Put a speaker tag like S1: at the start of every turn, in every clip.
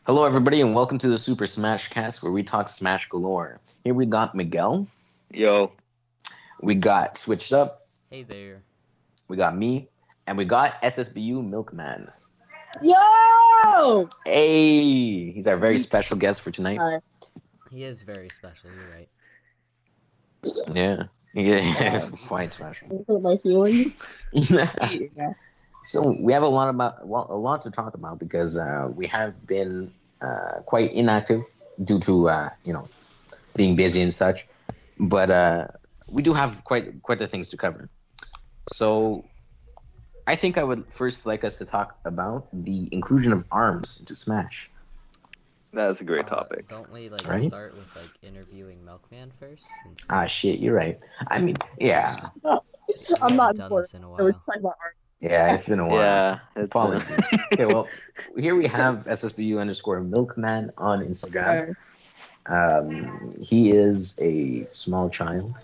S1: Hello, everybody, and welcome to the Super Smash Cast, where we talk Smash galore. Here we got Miguel,
S2: Yo,
S1: we got Switched Up,
S3: Hey there.
S1: we got me, and we got SSBU Milkman.
S4: Yo!
S1: Hey, he's our very special guest for tonight.
S4: Hi.
S3: He is very special, you're right.
S1: Yeah, quite special.
S4: Hurt my feelings. Yeah.
S1: So we have a lot to talk about because we have been quite inactive due to being busy and such, but we do have quite the things to cover. So I think I would first like us to talk about the inclusion of ARMS into Smash.
S2: that's a great topic.
S3: Don't we
S1: Right?
S3: start with interviewing Milkman first? Since
S1: Ah, shit, you're right. I mean, yeah,
S3: we
S4: I'm
S3: haven't
S4: not
S3: done
S4: important.
S3: this in a
S4: I was
S3: while.
S4: talking about art.
S1: yeah, it's been a while.
S2: Yeah,
S1: Apologies. Okay, well, here we have SSBU_Milkman on Instagram. He is a small child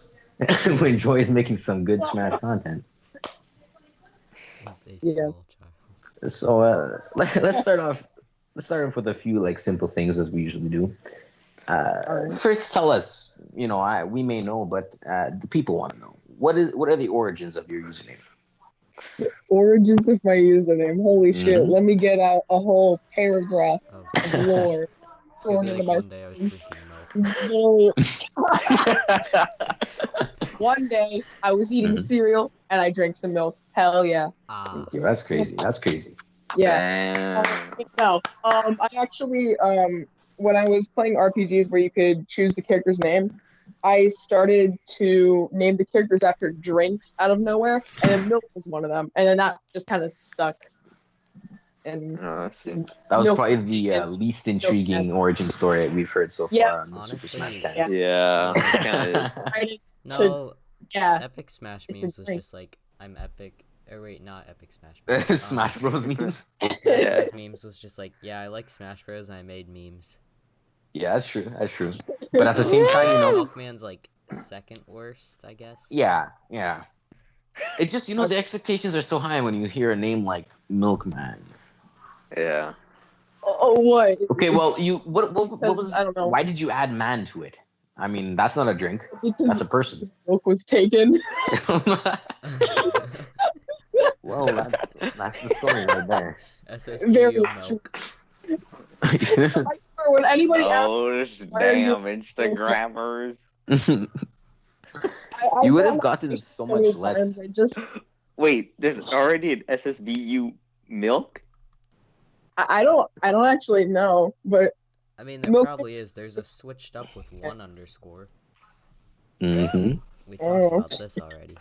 S1: who enjoys making some good Smash content.
S3: He's a
S4: Yeah.
S3: small child.
S1: So let's start off. Let's start off with a few simple things as we usually do. First, tell us. We may know, but the people want to know what are the origins of your username?
S4: Origins of my username. Holy shit.
S1: Mhm.
S4: Let me get out a whole paragraph
S3: Oh,
S4: of lore.
S3: it's gonna
S4: Thrown
S3: be
S4: into
S3: like
S4: my
S3: one day I was drinking milk.
S4: Literally, one day I was eating
S1: Mhm.
S4: cereal and I drank some milk. Hell yeah.
S3: Ah,
S1: Yo, that's crazy. That's crazy.
S4: Yeah.
S2: Damn.
S4: No. I actually when I was playing RPGs where you could choose the character's name, I started to name the characters after drinks out of nowhere, and then milk was one of them, and then that just kind of stuck. And
S2: Oh, I see.
S1: That was
S4: Milk-
S1: probably the least intriguing origin story we've heard so far
S4: Yeah.
S1: on the Super
S3: Honestly,
S1: Smash Cast.
S4: Yeah.
S2: Yeah, it kind of is.
S4: I did,
S3: no,
S4: yeah.
S3: Epic Smash
S4: It's a
S3: memes was
S4: drink.
S3: just like, I'm epic. Or wait, not Epic Smash memes.
S1: Smash Bros memes.
S3: Smash
S2: Yeah.
S3: Bros memes was just like, yeah, I like Smash Bros and I made memes.
S1: Yeah, that's true. That's true. But at the same time,
S3: Milkman's like second worst, I guess.
S1: yeah. It just the expectations are so high when you hear a name like Milkman.
S2: Yeah.
S4: Oh, what?
S1: Okay, well, what was?
S4: I don't know.
S1: Why did you add man to it? I mean, that's not a drink. That's
S4: Because
S1: a person.
S4: milk was taken.
S1: Well, that's the story right there.
S4: Very
S3: SSBU milk.
S4: When anybody asks,
S2: Oh,
S4: why are you-
S2: damn Instagrammers.
S4: I
S1: You would
S4: got
S1: have gotten
S4: asked
S1: so
S4: many
S1: much less.
S4: times, I just
S2: Wait, there's already an SSBU milk?
S4: I don't actually know, but
S3: I mean, there
S4: Milk-
S3: probably is. There's a switched up with one underscore.
S1: Mm-hmm.
S3: We talked about this already.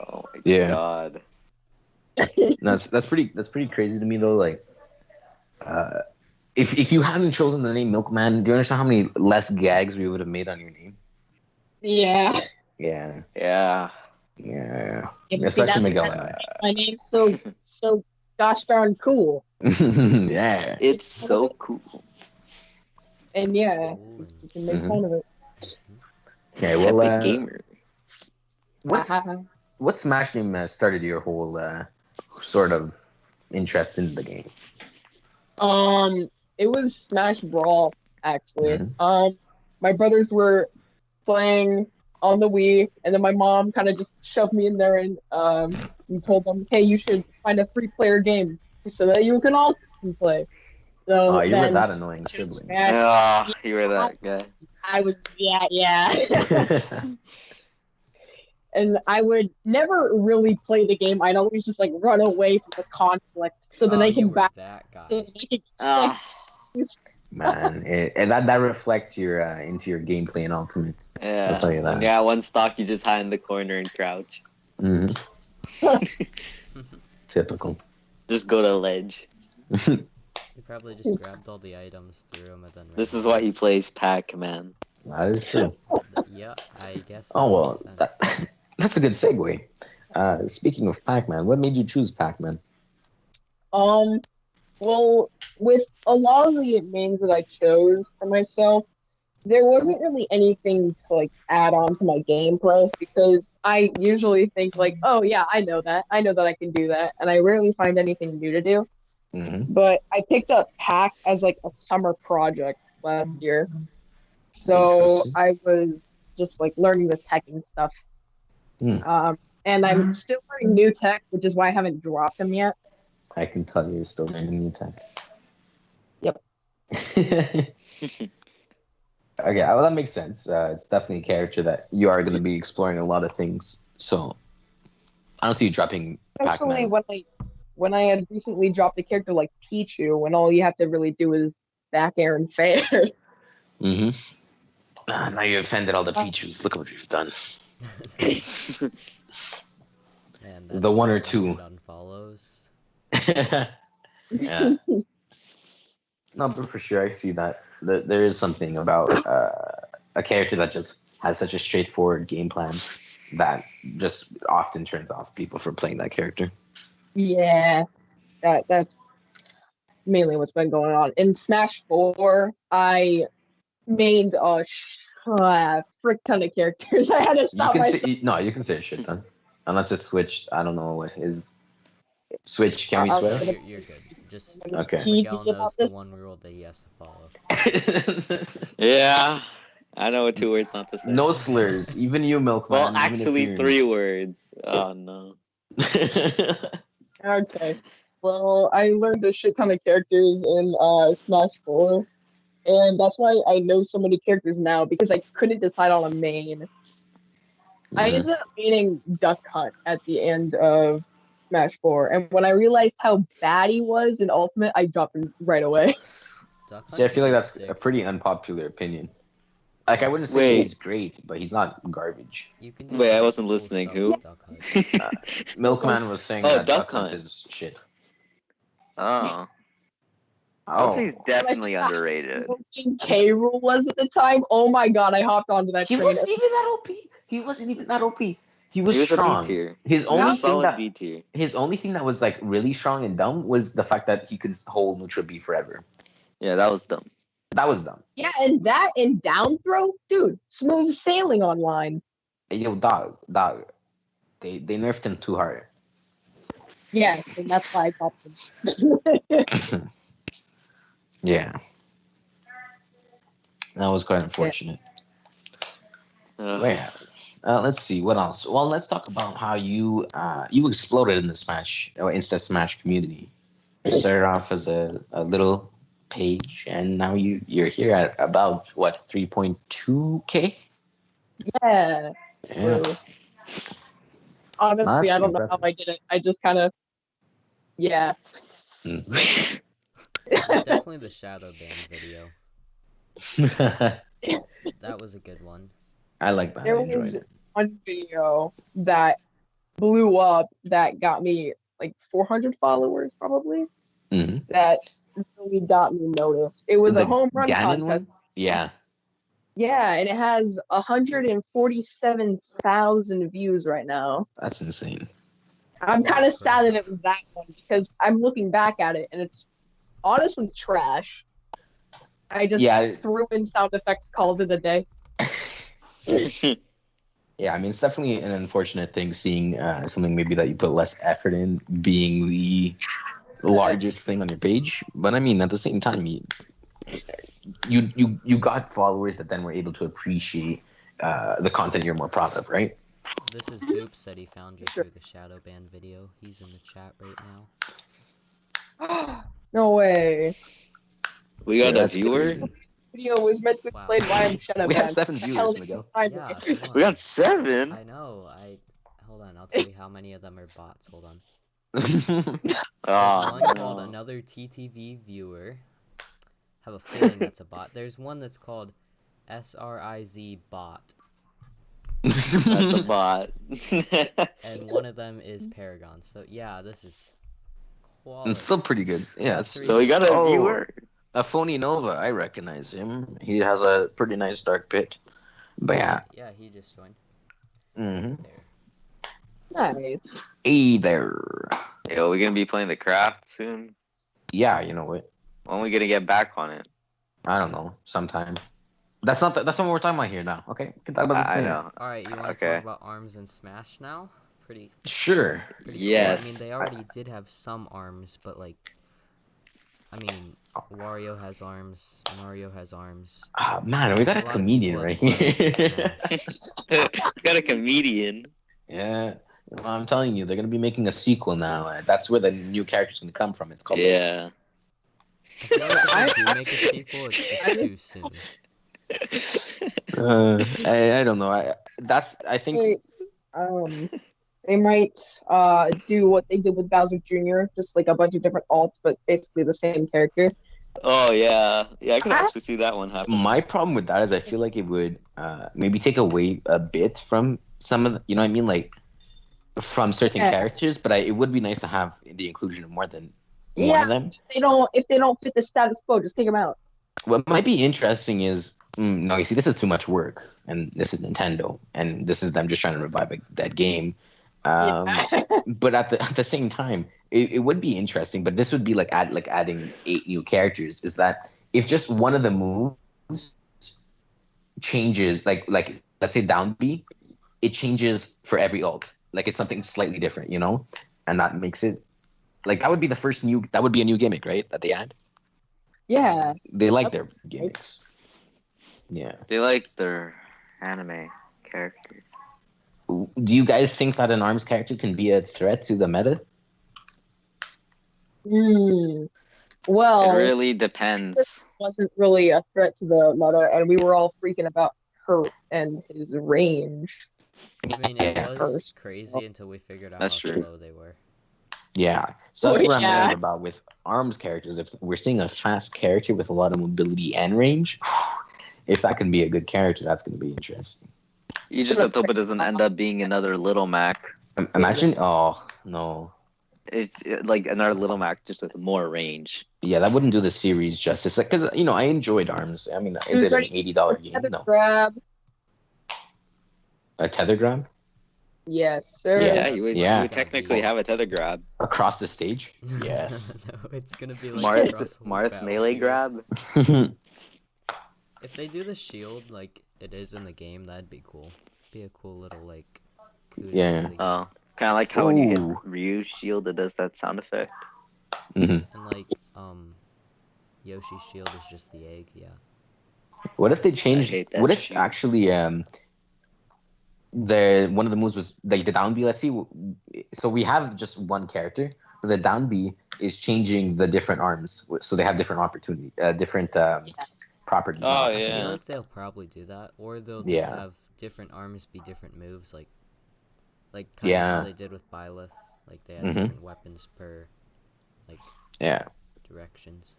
S2: Oh my
S1: Yeah.
S2: god.
S1: That's pretty crazy to me though. Like, if you hadn't chosen the name Milkman, do you understand how many less gags we would have made on your name?
S4: yeah.
S1: Yeah.
S2: Yeah.
S1: Especially Miguel and I.
S4: My name's so gosh darn cool,
S1: Yeah.
S2: It's so cool.
S4: and yeah,
S3: Ooh,
S4: you can make
S1: Mhm.
S4: fun of it.
S1: Okay. Well,
S2: Epic gamer.
S1: what Smash game started your whole sort of interest in the game?
S4: It was Smash Brawl actually.
S1: Mhm.
S4: My brothers were playing on the Wii, and then my mom kind of just shoved me in there and told them, hey, you should find a 3-player game so that you can all play. So
S1: Oh, you were
S4: then
S1: that annoying sibling.
S4: Smash,
S2: Ah, you were that guy.
S4: I was yeah. And I would never really play the game. I'd always just run away from the conflict so then
S3: oh,
S4: I
S3: you
S4: can
S3: were
S4: back.
S3: that guy.
S4: So then I can,
S2: Ah,
S1: Man, and that reflects your into your gameplay in Ultimate.
S2: yeah.
S1: I'll tell you that.
S2: When you're at one stock, you just hide in the corner and crouch.
S1: hmm Typical.
S2: Just go to ledge.
S3: You probably just grabbed all the items, threw them, and then.
S2: This
S3: ran
S2: is
S3: away.
S2: why he plays Pac-Man.
S1: That is true.
S3: Yeah, I guess.
S1: Oh
S3: that
S1: well,
S3: makes sense.
S1: that's a good segue. Speaking of Pac-Man, what made you choose Pac-Man?
S4: Well, with a lot of the names that I chose for myself, there wasn't really anything to add on to my gameplay because I usually think oh yeah, I know that I can do that, and I rarely find anything new to do. but I picked up Pack as like a summer project last year. So
S1: Interesting.
S4: I was just like learning the tech and stuff.
S1: Hmm.
S4: And I'm still learning new tech, which is why I haven't dropped them yet.
S1: I can tell you're still learning new tech.
S4: Yep.
S1: Okay, well, that makes sense. It's definitely a character that you are going to be exploring a lot of things. So I don't see you dropping
S4: Especially
S1: Pac-Man.
S4: when I had recently dropped a character like Pichu, when all you have to really do is back air and fair.
S1: Mm-hmm. Now you offended all the Pichus. Look what you've done.
S3: Man,
S1: The
S3: that's
S1: one or
S3: 300
S1: two.
S3: unfollows.
S1: Yeah. No, but for sure, I see that. There is something about a character that just has such a straightforward game plan that just often turns off people from playing that character.
S4: Yeah, that's mainly what's been going on. In Smash 4, I made a frick ton of characters. I had to
S1: You
S4: stop
S1: can
S4: myself.
S1: say no, you can say a shit ton, unless it's switched. I don't know what his switch. Can we
S4: I'll
S1: swear?
S3: Yeah,
S4: say the
S3: you're good. Just
S1: Okay.
S3: Miguel
S4: PG about
S3: knows the
S4: this.
S3: one rule that he has to follow.
S2: Yeah, I know what 2 words not to say.
S1: No slurs. Even you,
S2: Well,
S1: MilkMan. Even if
S2: actually,
S1: you're.
S2: 3 words. Oh no.
S4: Okay. Well, I learned a shit ton of characters in Smash 4, and that's why I know so many characters now because I couldn't decide on a main. I
S1: Mhm.
S4: ended up meaning Duck Hunt at the end of Smash 4, and when I realized how bad he was in Ultimate, I dropped him right away.
S3: Duck
S1: See, I
S3: Hunt can
S1: feel like
S3: be
S1: that's a
S3: sick,
S1: pretty
S3: though.
S1: unpopular opinion. Like, I wouldn't say
S2: Wait,
S1: he's great, but he's not garbage.
S3: You can do
S2: wait, I
S3: some
S2: wasn't
S3: cool
S2: listening.
S3: stuff
S2: Who?
S3: with Duck Hunt.
S1: Milkman was saying
S2: Oh,
S1: that
S2: Duck
S1: Duck Hunt
S2: Hunt.
S1: is shit.
S2: Oh, I would say
S1: Oh,
S2: he's
S4: When I
S2: definitely
S4: saw how
S2: underrated.
S4: broken K. Rool was at the time, oh my god, I hopped onto that
S1: he
S4: train.
S1: wasn't even that OP. He wasn't even that OP. He was
S2: He was a B
S1: strong.
S2: tier.
S1: His
S2: He was a
S1: only thing
S2: solid B
S1: that
S2: tier.
S1: his only thing that was like really strong and dumb was the fact that he could hold neutral B forever.
S2: Yeah, that was dumb.
S1: That was dumb.
S4: Yeah, and that and down throw, dude, smooth sailing online.
S1: Hey, yo, dog. They nerfed him too hard.
S4: Yes, and that's why I dropped him.
S1: Yeah, that was quite unfortunate.
S2: Ugh.
S1: Yeah. Let's see what else. Well, let's talk about how you exploded in the Smash or Insta Smash community. You started off as a little page, and now you're here at about what 3.2K.
S4: Yeah,
S1: Yeah,
S4: true.
S1: no,
S4: Honestly,
S1: that's
S4: I
S1: pretty
S4: don't know how
S1: impressive.
S4: I did it. I just kind of, yeah.
S1: Mhm.
S3: There's definitely the Shadow Band video. That was a good one.
S1: I like that. I
S4: There
S1: enjoyed
S4: was
S1: it.
S4: one video that blew up that got me like 400 followers, probably.
S1: Hmm.
S4: That really got me noticed. It was a
S1: The
S4: home run
S1: Ganon
S4: contest.
S1: one, yeah,
S4: Yeah, and it has 147,000 views right now.
S1: that's insane.
S4: I'm kind of sad that
S3: Crap.
S4: it was that one because I'm looking back at it and it's honestly trash. I just
S1: Yeah,
S4: threw in sound effects, called it a day.
S1: yeah. I mean, it's definitely an unfortunate thing seeing something maybe that you put less effort in being the largest thing on your page. But I mean, at the same time, you got followers that then were able to appreciate the content you're more proud of, right?
S3: This is Boop said he found you
S4: Sure.
S3: through the Shadow Band video. He's in the chat right now.
S4: No way.
S2: We
S1: Yeah,
S2: got a
S1: that's
S2: viewer?
S1: crazy.
S4: Video was meant to
S3: Wow.
S4: explain why I'm shadow
S1: We have
S4: banned.
S1: 7
S4: The hell
S1: viewers,
S4: did you
S1: Miguel.
S4: find
S3: Yeah,
S4: me?
S3: come
S2: We
S3: on.
S2: got 7?
S3: I know. Hold on. I'll tell you how many of them are bots. Hold on. There's
S2: Oh,
S3: one called
S2: no.
S3: Another TTV Viewer. Have a feeling that's a bot. There's one that's called SRIZ Bot.
S2: That's a bot.
S3: And one of them is Paragon. So yeah, this is quality.
S1: It's still pretty good. Yeah.
S3: got 3
S2: So we got a
S1: Oh,
S2: viewer?
S1: a phony Nova. I recognize him. He has a pretty nice dark pit. But yeah.
S3: Yeah, he just joined.
S1: Mm-hmm.
S3: There.
S4: Nice.
S1: Hey there.
S2: Yo, we gonna be playing the craft soon?
S1: Yeah, you know what?
S2: When are we gonna get back on it?
S1: I don't know. Sometime. That's not what we're talking about here now. Okay, we can talk about this
S2: I
S1: later.
S2: know.
S3: Alright, you want to
S2: Okay.
S3: talk about ARMS and Smash now? Pretty
S1: Sure.
S3: cool. I mean,
S2: Yes.
S3: they already did have some ARMS, but like I mean, Wario has arms. Mario has arms.
S1: Oh, man, we got a
S3: A lot of
S1: comedian
S3: people
S1: right
S3: have arms in
S1: here.
S3: Smash.
S2: Got a comedian.
S1: Yeah. Well, I'm telling you, they're gonna be making a sequel now. That's where the new character's gonna come from. It's called.
S2: Yeah.
S3: I feel like if
S4: I-
S3: they do make a sequel, it's just too soon.
S1: I don't know. I think
S4: they might do what they did with Bowser Jr., just like a bunch of different alts, but basically the same character.
S2: Oh yeah, I could actually see that one happen.
S1: my problem with that is I feel like it would maybe take away a bit from some of the, you know what I mean, like from certain
S4: Yeah.
S1: characters. But it would be nice to have the inclusion of more than one
S4: Yeah.
S1: of them.
S4: If they don't fit the status quo, just take them out.
S1: What might be interesting is no, you see, this is too much work, and this is Nintendo, and this is them just trying to revive that game. But at the same time, it would be interesting. But this would be like adding 8 new characters. Is that if just one of the moves changes, like let's say down B, it changes for every ult. Like it's something slightly different, you know, and that makes it like that would be the first new. That would be a new gimmick, right? That they add.
S4: Yeah.
S1: They like their gimmicks. Yeah.
S2: They like their anime characters.
S1: Do you guys think that an ARMS character can be a threat to the meta?
S4: Well,
S2: It really depends.
S4: wasn't really a threat to the meta, and we were all freaking about her and his range.
S3: I mean, it
S1: Yeah.
S3: was
S4: First.
S3: crazy until we figured out
S2: That's
S3: how
S2: true.
S3: slow they were.
S1: Yeah. So that's
S4: Oh,
S1: what I'm
S4: yeah.
S1: worried about with ARMS characters. If we're seeing a fast character with a lot of mobility and range, if that can be a good character, that's going to be interesting.
S2: You just have to hope it doesn't end up being another Little Mac.
S1: Imagine, oh, no.
S2: It's like another Little Mac just with more range.
S1: Yeah, that wouldn't do the series justice. Because, you know, I enjoyed ARMS. I mean, is it an $80 game? No.
S4: Grab.
S1: A tether grab?
S4: Yes, sir.
S2: Yeah,
S3: that's
S2: you
S3: what
S2: would,
S3: it's
S2: you
S3: gonna
S2: would technically
S3: be.
S2: have a tether grab.
S1: Across the stage? Yes.
S3: No, it's gonna be like across the whole
S2: Marth melee
S3: battlefield.
S2: grab.
S3: If they do the shield like it is in the game, that'd be cool. Be a cool little like. kudos
S1: Yeah.
S3: to the game.
S2: Oh, kind of like how when you hit
S1: Ooh.
S2: Ryu's shield, it does that sound effect.
S1: Mhm.
S3: And like Yoshi's shield is just the egg. Yeah.
S1: What if they changed?
S2: hate that
S1: What if
S2: shit.
S1: actually the one of the moves was like the down B? Let's see. So we have just one character, but the down B is changing the different arms, so they have different different properties.
S2: Oh,
S3: I
S2: yeah.
S3: feel like they'll probably do that, or they'll just
S1: Yeah.
S3: have different arms be different moves, like kind
S1: Yeah.
S3: of how they did with Byleth. Like they had
S1: Mhm.
S3: different weapons per
S1: Yeah.
S3: directions.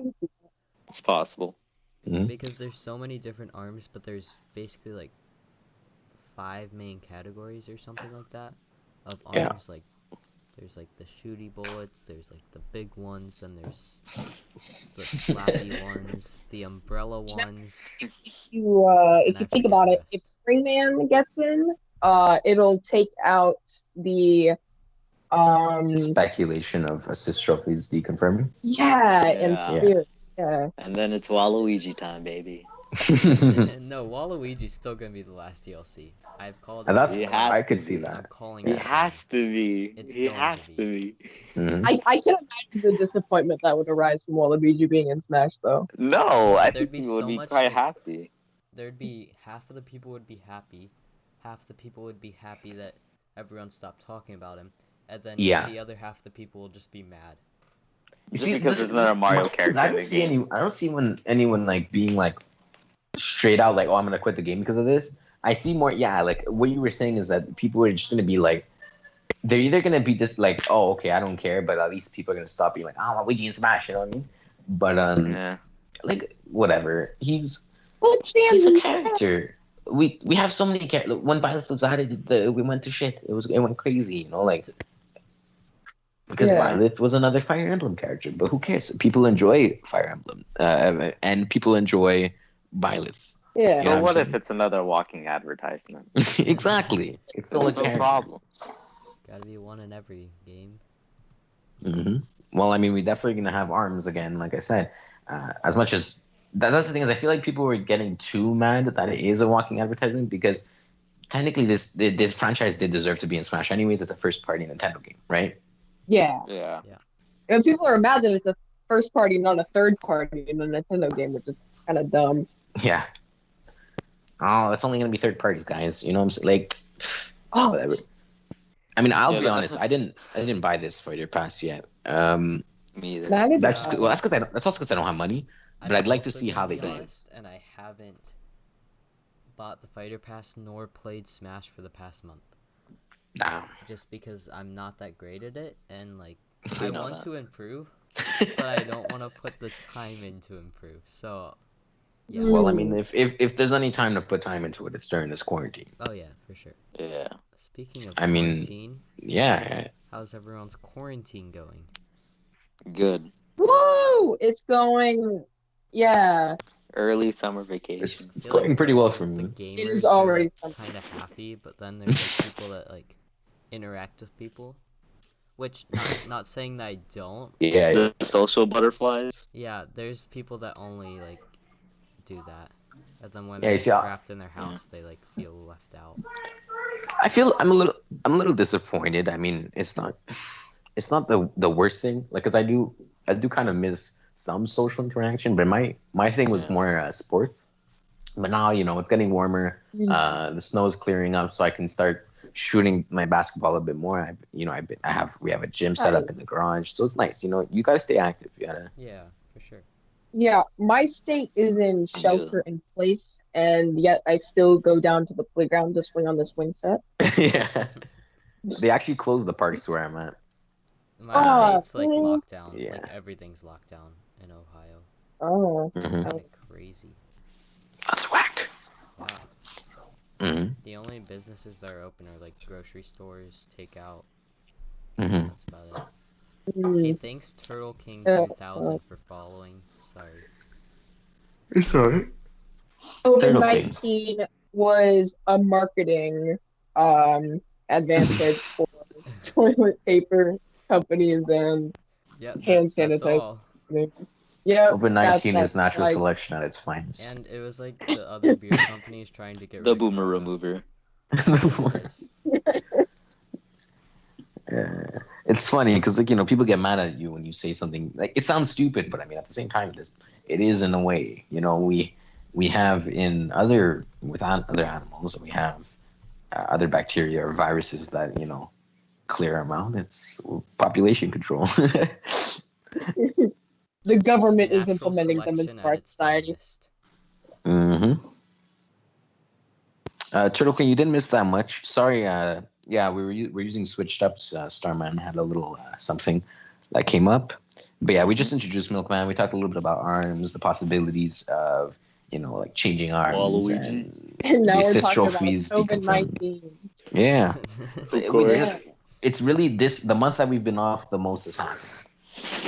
S2: It's possible.
S1: Mhm.
S3: Because there's so many different arms, but there's basically like 5 main categories or something like that of
S1: Yeah.
S3: arms. Like there's like the shooty bullets, there's like the big ones, and there's the slappy ones, the umbrella ones.
S4: If
S3: And
S4: you
S3: I
S4: think
S3: forget
S4: about
S3: the
S4: it, if Springman gets in, it'll take out the
S1: Speculation of assist trophies deconfirming.
S4: and
S2: Yeah.
S4: Spirit. Yeah.
S2: And then it's Waluigi time, baby.
S3: No, Waluigi's still gonna be the last DLC. I've called
S1: And
S3: it.
S1: that's
S2: He has
S1: I
S2: to
S1: could see
S2: be.
S3: I'm
S1: that.
S3: calling
S2: He
S3: it.
S2: has to be.
S3: It's
S2: He
S3: going
S2: has
S3: to
S2: to be.
S1: Mhm.
S4: I can imagine the disappointment that would arise from Waluigi being in Smash, though.
S2: No, I
S3: There'd
S2: think
S3: be
S2: people would
S3: so
S2: be
S3: much,
S2: quite
S3: like-
S2: happy.
S3: There'd be half of the people would be happy, half the people would be happy that everyone stopped talking about him, and then
S1: Yeah.
S3: the other half the people will just be mad.
S1: You
S2: Just because there's another Mario character
S1: I
S2: in
S1: don't
S2: the
S1: see
S2: game.
S1: I don't see anyone like being like straight out like, oh, I'm gonna quit the game because of this. I see more, yeah, like what you were saying is that people are just gonna be like, they're either gonna be just like, oh, okay, I don't care, but at least people are gonna stop being like, oh, Luigi and Smash, you know what I mean? But
S2: Yeah.
S1: like whatever, he's
S4: What
S1: a
S4: chance?
S1: character. We have so many characters. When Byleth was added, we went to shit. It went crazy, you know, like. Because
S4: Yeah.
S1: Byleth was another Fire Emblem character, but who cares? People enjoy Fire Emblem, and people enjoy Byleth.
S4: Yeah.
S2: So
S1: I'm
S2: what
S1: saying?
S2: if it's another walking advertisement?
S1: Exactly. It's still a
S2: There's no
S1: character.
S2: problem.
S3: Gotta be one in every game.
S1: hmm Well, I mean, we're definitely gonna have arms again. Like I said, as much as that's the thing is, I feel like people were getting too mad that it is a walking advertisement because technically, this franchise did deserve to be in Smash. Anyways, it's a first party Nintendo game, right?
S4: Yeah.
S2: Yeah.
S4: And people are mad that it's a first party, not a third party in a Nintendo game, which is kind of dumb.
S1: Yeah. Oh, it's only gonna be third parties, guys. You know what I'm saying? Like,
S4: Oh,
S1: whatever. I mean, I'll
S2: Yeah,
S1: be
S2: that-
S1: honest. I didn't buy this Fighter Pass yet.
S2: Me either.
S4: neither did
S1: That's
S4: I.
S1: well, that's also because I don't have money. But I'd like to
S3: also
S1: see how
S3: gonna
S1: they
S3: be
S1: do it.
S3: honest, and I haven't bought the Fighter Pass nor played Smash for the past month.
S1: Nah.
S3: Just because I'm not that great at it, and like
S2: We
S3: I
S2: know
S3: want
S2: that.
S3: to improve, but I don't want to put the time in to improve. So, yeah.
S1: Well, I mean, if there's any time to put time into it, it's during this quarantine.
S3: Oh yeah, for sure.
S2: Yeah.
S3: Speaking of
S1: I mean,
S3: quarantine,
S1: Yeah.
S3: how's everyone's quarantine going?
S2: Good.
S4: Woo! It's going. Yeah,
S2: Early summer vacation.
S1: It's
S3: I feel
S1: going pretty well
S3: for
S1: for
S3: all the
S1: me.
S3: gamers,
S4: It is
S3: they're,
S4: already
S3: like,
S4: something.
S3: kind of happy, but then there's like people that like interact with people, which not saying that I don't.
S1: Yeah.
S2: The social butterflies.
S3: Yeah, there's people that only like do that, and then when
S1: Yeah,
S3: they're
S1: you see,
S3: trapped in their house, they like feel left out.
S1: I feel I'm a little disappointed. I mean, it's not the worst thing. Like, cause I do kind of miss some social interaction, but my thing was
S2: Yeah.
S1: more sports. But now it's getting warmer.
S4: Mm.
S1: The snow is clearing up, so I can start shooting my basketball a bit more. We have a gym set up in the garage, so it's nice. You gotta stay active. You gotta.
S3: Yeah, for sure.
S4: Yeah, my state is in shelter in place, and yet I still go down to the playground to swing on the swing set.
S1: Yeah. They actually closed the parks where I'm at.
S3: My state's like
S4: really?
S3: locked down.
S1: Yeah.
S3: Like everything's locked down in Ohio.
S4: Oh,
S1: Mhm.
S3: Kind of crazy.
S1: That's whack.
S3: Yeah.
S1: hmm
S3: The only businesses that are open are like grocery stores, takeout.
S1: hmm
S3: That's about it. Hey,
S4: mm.
S3: thanks Turtle King
S4: Yeah,
S3: 2000 for following. Sorry.
S1: It's alright.
S4: COVID-19 was a marketing advantage for toilet paper companies and
S3: Yeah,
S4: hand
S3: that's
S4: sanitizer
S3: all.
S4: companies. Yep,
S1: COVID-19
S4: that's
S1: is natural
S4: like,
S1: selection at its finest.
S3: And it was like the other beer companies trying to get
S2: The
S3: rid of
S2: boomer
S3: Corona.
S2: remover.
S3: That's what it is.
S1: It's funny because people get mad at you when you say something like it sounds stupid, but I mean at the same time it is in a way. We have with other animals, we have other bacteria or viruses that clear them out. It's population control.
S4: the government
S3: It's
S4: is
S3: natural
S4: implementing them
S3: selection
S4: into
S3: at
S4: our
S3: its
S4: society.
S3: finest.
S1: Turtle King, you didn't miss that much. Sorry. Yeah, we're using switched up. Starman had a little something that came up, but yeah, we just introduced Milkman. We talked a little bit about arms, the possibilities of like changing arms,
S2: Waluigi.
S4: And now
S1: the
S4: we're
S1: assist
S4: talking about
S1: trophies. deconfirmed.
S4: COVID-19.
S1: Yeah,
S2: Of course.
S1: it's really the month that we've been off the most has happened.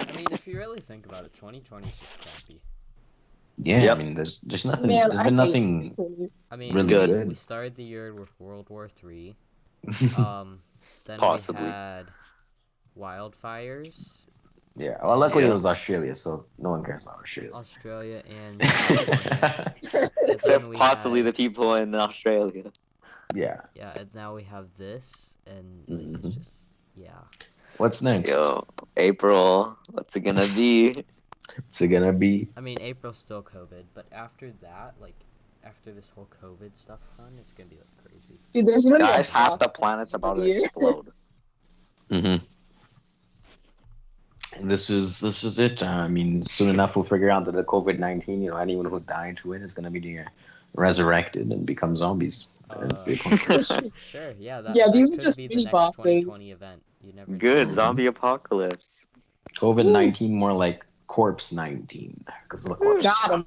S3: I mean, if you really think about it, 2020 is just crappy.
S1: Yeah,
S2: Yep.
S1: I mean, there's nothing.
S4: Man,
S1: There's
S4: I
S1: been
S4: hate
S1: nothing
S4: 2020.
S3: I mean,
S1: really
S2: Good.
S3: we started the year with World War III. Then
S2: Possibly.
S3: we had wildfires,
S1: Yeah. Well, luckily
S2: Yeah.
S1: it was Australia, so no one cares about Australia.
S3: Australia, and California. And
S2: Except
S3: then we
S2: possibly
S3: had,
S2: the people in Australia.
S1: Yeah.
S3: Yeah, and now we have this, and
S1: Mhm.
S3: it's just, yeah.
S1: What's next?
S2: Yo, April. What's it gonna be?
S1: What's it gonna be?
S3: I mean, April's still COVID, but after that, like, after this whole COVID stuff's done, it's gonna be like crazy.
S4: Dude, there's gonna be
S2: Guys,
S4: a
S2: half the
S4: hawk
S2: planet's about to
S4: year.
S2: explode.
S1: Mm-hmm. This is it. I mean, soon enough we'll figure out that the COVID-19, anyone who died to it is gonna be resurrected and become zombies. That's it.
S3: Sure, yeah, that,
S4: Yeah,
S3: that
S4: these are
S3: could
S4: just
S3: be the
S4: mini
S3: next
S4: bosses.
S3: 2020 event. You never know.
S2: Good, zombie apocalypse.
S1: COVID-19 more like corpse 19 because of the corpse.
S4: Got him.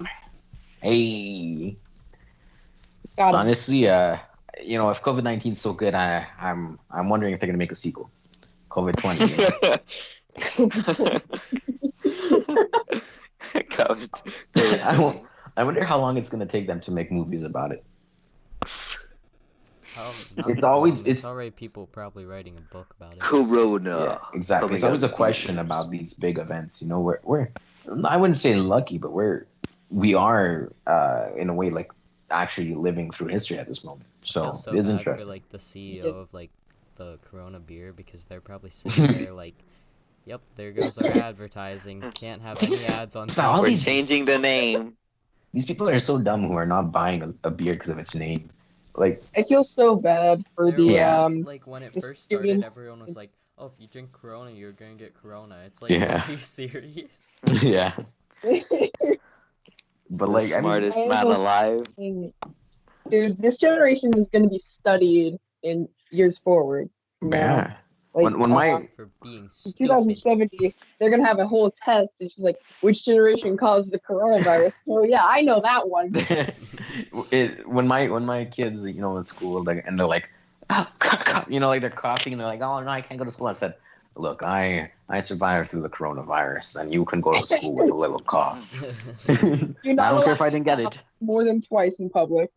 S1: Hey.
S4: Got him.
S1: Honestly, if COVID-19 is so good, I'm wondering if they're gonna make a sequel. COVID-20. I wonder how long it's gonna take them to make movies about it.
S3: It's already people probably writing a book about it.
S2: Corona.
S1: Yeah, exactly. It's always a question about these big events. We're I wouldn't say lucky, but we are in a way like actually living through history at this moment.
S3: I
S1: So
S3: feel so
S1: it is
S3: bad
S1: interesting.
S3: for like the CEO of like the Corona beer because they're probably sitting there like, Yep, there goes our advertising. Can't have any ads on
S1: So all
S2: We're
S3: TV.
S1: these-
S2: changing the name.
S1: These people are so dumb who are not buying a beer because of its name. Like,
S4: I feel so bad for
S3: There
S4: the
S3: was,
S1: Yeah.
S3: like, when it
S4: the
S3: first started,
S4: students.
S3: everyone was like, oh, if you drink Corona, you're gonna get Corona. It's like,
S1: Yeah.
S3: are you serious?
S1: yeah. But
S2: The
S1: like, I mean,
S2: smartest
S4: I
S2: man
S4: almost-
S2: alive.
S4: Dude, this generation is going to be studied in years forward. from now.
S1: yeah.
S4: Like,
S1: When my
S3: For being
S4: in
S3: stupid.
S4: 2070, they're going to have a whole test. It's just like, which generation caused the coronavirus? Oh, yeah, I know that one.
S1: when my kids, in school, and they're like, oh, like they're coughing, and they're like, oh no, I can't go to school. I said, look, I survived through the coronavirus, and you can go to school with a little cough.
S4: You're
S1: I
S4: not
S1: don't care if
S4: allowed
S1: I didn't get it.
S4: more than twice in public.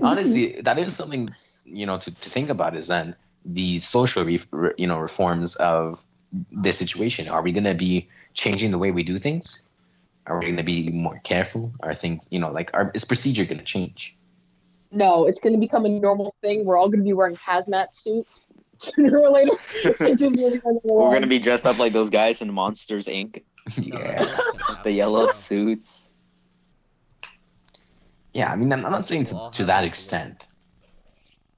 S1: Honestly, that is something to think about. Is then the social reforms of this situation. Are we going to be changing the way we do things? Are we going to be more careful? Are things is procedure going to change?
S4: No, it's going to become a normal thing. We're all going to be wearing hazmat suits sooner or later. It's just really
S2: We're gonna be dressed up like those guys in Monsters Inc.
S3: No,
S1: Yeah.
S3: that's what's gonna happen,
S2: The yellow
S3: bro.
S2: suits.
S1: Yeah, I mean, I'm not saying
S3: We'll all
S1: to
S3: have,
S1: that
S3: like, a
S1: extent,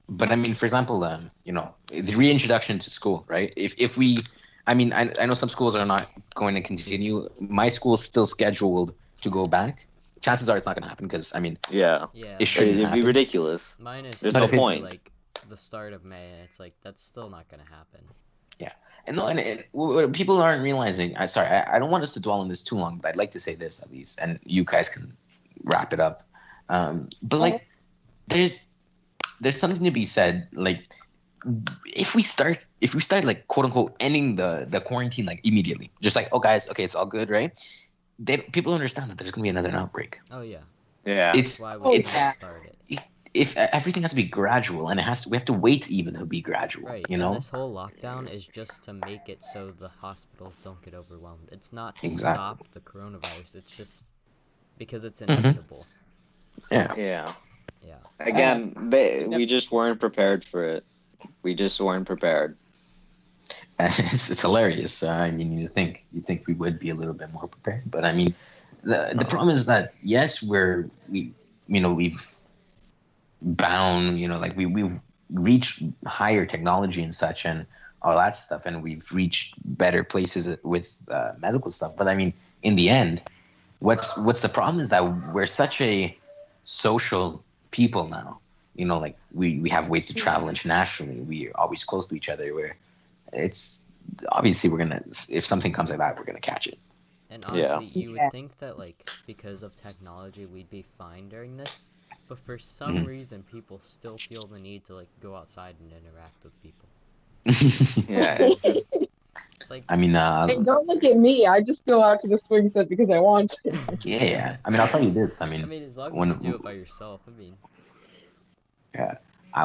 S1: but I mean, for example, the reintroduction to school, right? If we, I mean, I know some schools are not going to continue. My school's still scheduled to go back. Chances are it's not going to happen because, I mean,
S2: Yeah.
S3: Yeah,
S1: it shouldn't
S2: It'd be
S1: happen.
S2: ridiculous.
S3: mine is
S2: There's
S1: no
S3: scheduled
S2: point.
S3: for, like, the start of May, and it's like, that's still not gonna happen.
S1: And no, and what people aren't realizing. I don't want us to dwell on this too long, but I'd like to say this at least, and you guys can wrap it up. But like, there's something to be said. Like, if we start like quote unquote ending the quarantine like immediately, just like, oh guys, okay, it's all good, right? People understand that there's gonna be another outbreak.
S3: Oh yeah,
S2: Yeah.
S1: It's
S3: that's why we
S1: it's
S3: can't start it.
S1: if everything has to be gradual, and we have to wait even to be gradual.
S3: Right,
S1: You
S3: and
S1: know,
S3: this whole lockdown is just to make it so the hospitals don't get overwhelmed. It's not to
S1: Exactly.
S3: stop the coronavirus, it's just because it's
S1: Mm-hmm.
S3: inevitable.
S1: yeah.
S2: Yeah.
S3: Yeah.
S2: Again, we just weren't prepared for it. We just weren't prepared.
S1: It's hilarious. I mean, you think we would be a little bit more prepared, but I mean, the problem is that yes, we've bound, like we've reached higher technology and such and all that stuff, and we've reached better places with medical stuff. But I mean, in the end, what's the problem is that we're such a social people now. Like we have ways to travel internationally. We're always close to each other. It's obviously if something comes like that, we're gonna catch it.
S3: And
S2: Yeah.
S3: honestly, you
S4: Yeah.
S3: would think that, like, because of technology, we'd be fine during this. But for some
S1: Mhm.
S3: reason, people still feel the need to, like, go outside and interact with people.
S2: Yeah.
S3: It's like,
S1: I mean,
S4: Hey, don't look at me. I just go out to the swing set because I want to.
S1: yeah. I mean, I'll tell you this. I
S3: I
S1: mean,
S3: mean, as long as
S1: when
S3: you do it by yourself, I mean,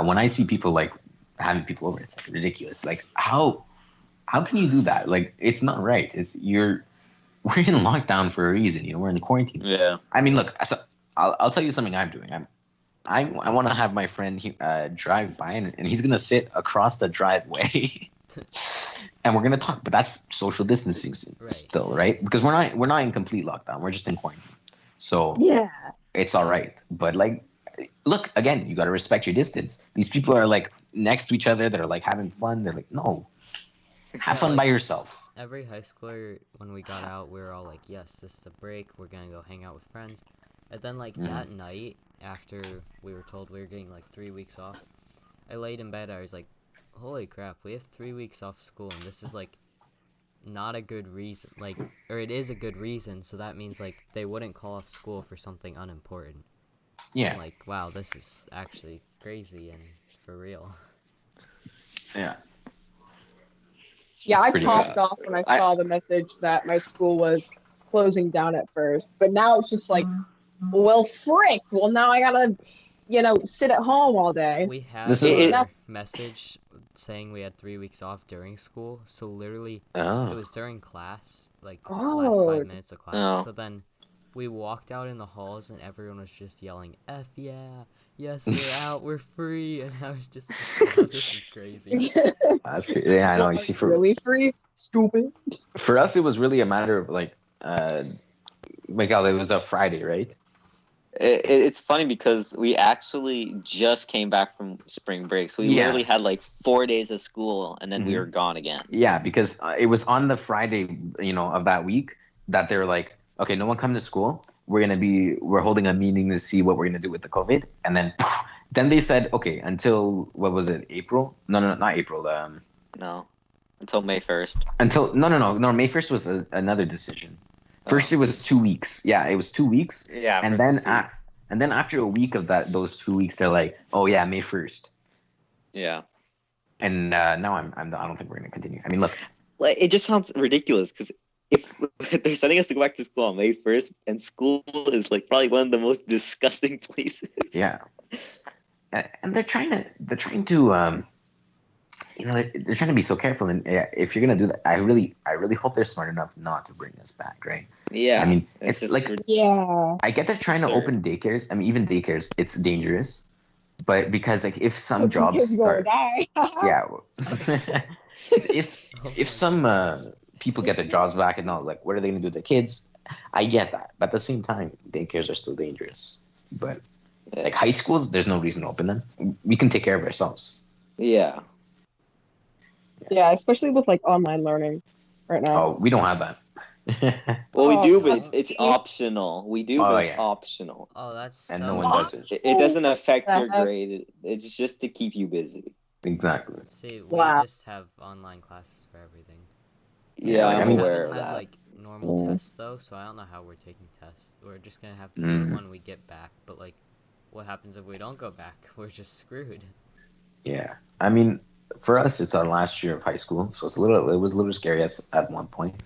S1: when I see people like having people over, it's like ridiculous. Like how can you do that? Like it's not right. We're in lockdown for a reason. We're in quarantine.
S2: Yeah.
S1: I mean, look. So I'll tell you something I'm doing. I want to have my friend drive by, and he's gonna sit across the driveway, and we're gonna talk. But that's social distancing still, right? Because we're not in complete lockdown. We're just in quarantine. So
S4: Yeah.
S1: it's all right. But like, look again, you gotta respect your distance. These people are like next to each other. They're like having fun. They're like, no, have fun by yourself.
S3: every high schooler, when we got out, we were all like, yes, this is a break. We're going to go hang out with friends. And then, like, that night, after we were told we were getting, like, 3 weeks off, I laid in bed. I was like, holy crap, we have 3 weeks off school, and this is, like, not a good reason. Like, or it is a good reason, so that means, like, they wouldn't call off school for something unimportant.
S1: Yeah.
S3: I'm like, wow, this is actually crazy and for real.
S1: Yeah.
S4: Yeah, I
S1: pretty
S4: popped
S1: bad.
S4: off when I saw the message that my school was closing down at first. But now it's just like, well, frick. Well, now I gotta, sit at home all day.
S3: We had
S1: This is-
S3: our message saying we had 3 weeks off during school, so literally it
S1: Oh.
S3: was during class, like
S4: Oh.
S3: last 5 minutes of class.
S2: Oh.
S3: So then we walked out in the halls and everyone was just yelling, "F yeah, yes, we're out, we're free," and I was just like, wow, this is crazy.
S1: That's yeah, I know.
S4: What,
S1: You
S4: like,
S1: see,
S4: really free? Stupid.
S1: for us, it was really a matter of like, Miguel, it was a Friday, right?
S2: It's funny because we actually just came back from spring break, so we
S1: Yeah.
S2: literally had like 4 days of school, and then we
S1: Mhm.
S2: were gone again.
S1: Yeah, because it was on the Friday, of that week that they're like, okay, no one come to school. We're holding a meeting to see what we're gonna do with the COVID, and then, then they said, okay, until what was it, April? No, not April.
S2: No, until May 1st.
S1: Until no. May 1st was another decision. First,
S2: Oh.
S1: it was 2 weeks. Yeah, it was 2 weeks,
S2: Yeah,
S1: and
S2: first
S1: then
S2: was 2 weeks.
S1: and then after a week of those 2 weeks, they're like, oh yeah, May 1st.
S2: Yeah.
S1: And now I don't think we're gonna continue. I mean, look,
S2: Like, it just sounds ridiculous because if they're sending us to go back to school on May 1st, and school is like probably one of the most disgusting places.
S1: yeah, and they're trying to they're trying to be so careful. And if you're gonna do that, I really hope they're smart enough not to bring us back, right?
S2: Yeah.
S1: I mean,
S2: it's
S1: it's
S2: just
S1: like
S4: Yeah.
S1: I get they're trying to
S2: absurd.
S1: open daycares. I mean, even daycares, it's dangerous. But because like if some jobs
S4: Kids gonna
S1: start,
S4: die.
S1: yeah, if
S3: Oh
S1: if
S3: my
S1: some
S3: gosh.
S1: people get their jobs back and all, like, what are they gonna do with their kids? I get that, but at the same time, daycares are still dangerous. But like high schools, there's no reason to open them. We can take care of ourselves.
S2: Yeah.
S4: Yeah, especially with like online learning right now.
S1: Oh, we don't have that.
S2: Well, we
S4: Oh,
S2: do, but
S3: God.
S2: it's optional. We do,
S1: Oh,
S2: but it's
S1: yeah.
S2: optional.
S3: Oh, that's
S1: And
S3: so
S1: no one does it.
S2: It doesn't affect your
S4: Uh-huh.
S2: grade. It's just to keep you busy.
S1: Exactly.
S3: See, we
S4: Wow.
S3: just have online classes for everything.
S2: Yeah,
S1: like,
S2: I'm
S1: I mean-
S2: aware
S3: We
S2: of
S3: haven't had
S2: that.
S3: like normal
S1: Yeah.
S3: tests though, so I don't know how we're taking tests. We're just gonna have to do it when we get back. But like, what happens if we don't go back? We're just screwed.
S1: Yeah. I mean, for us, it's our last year of high school, so it was a little scary at one point.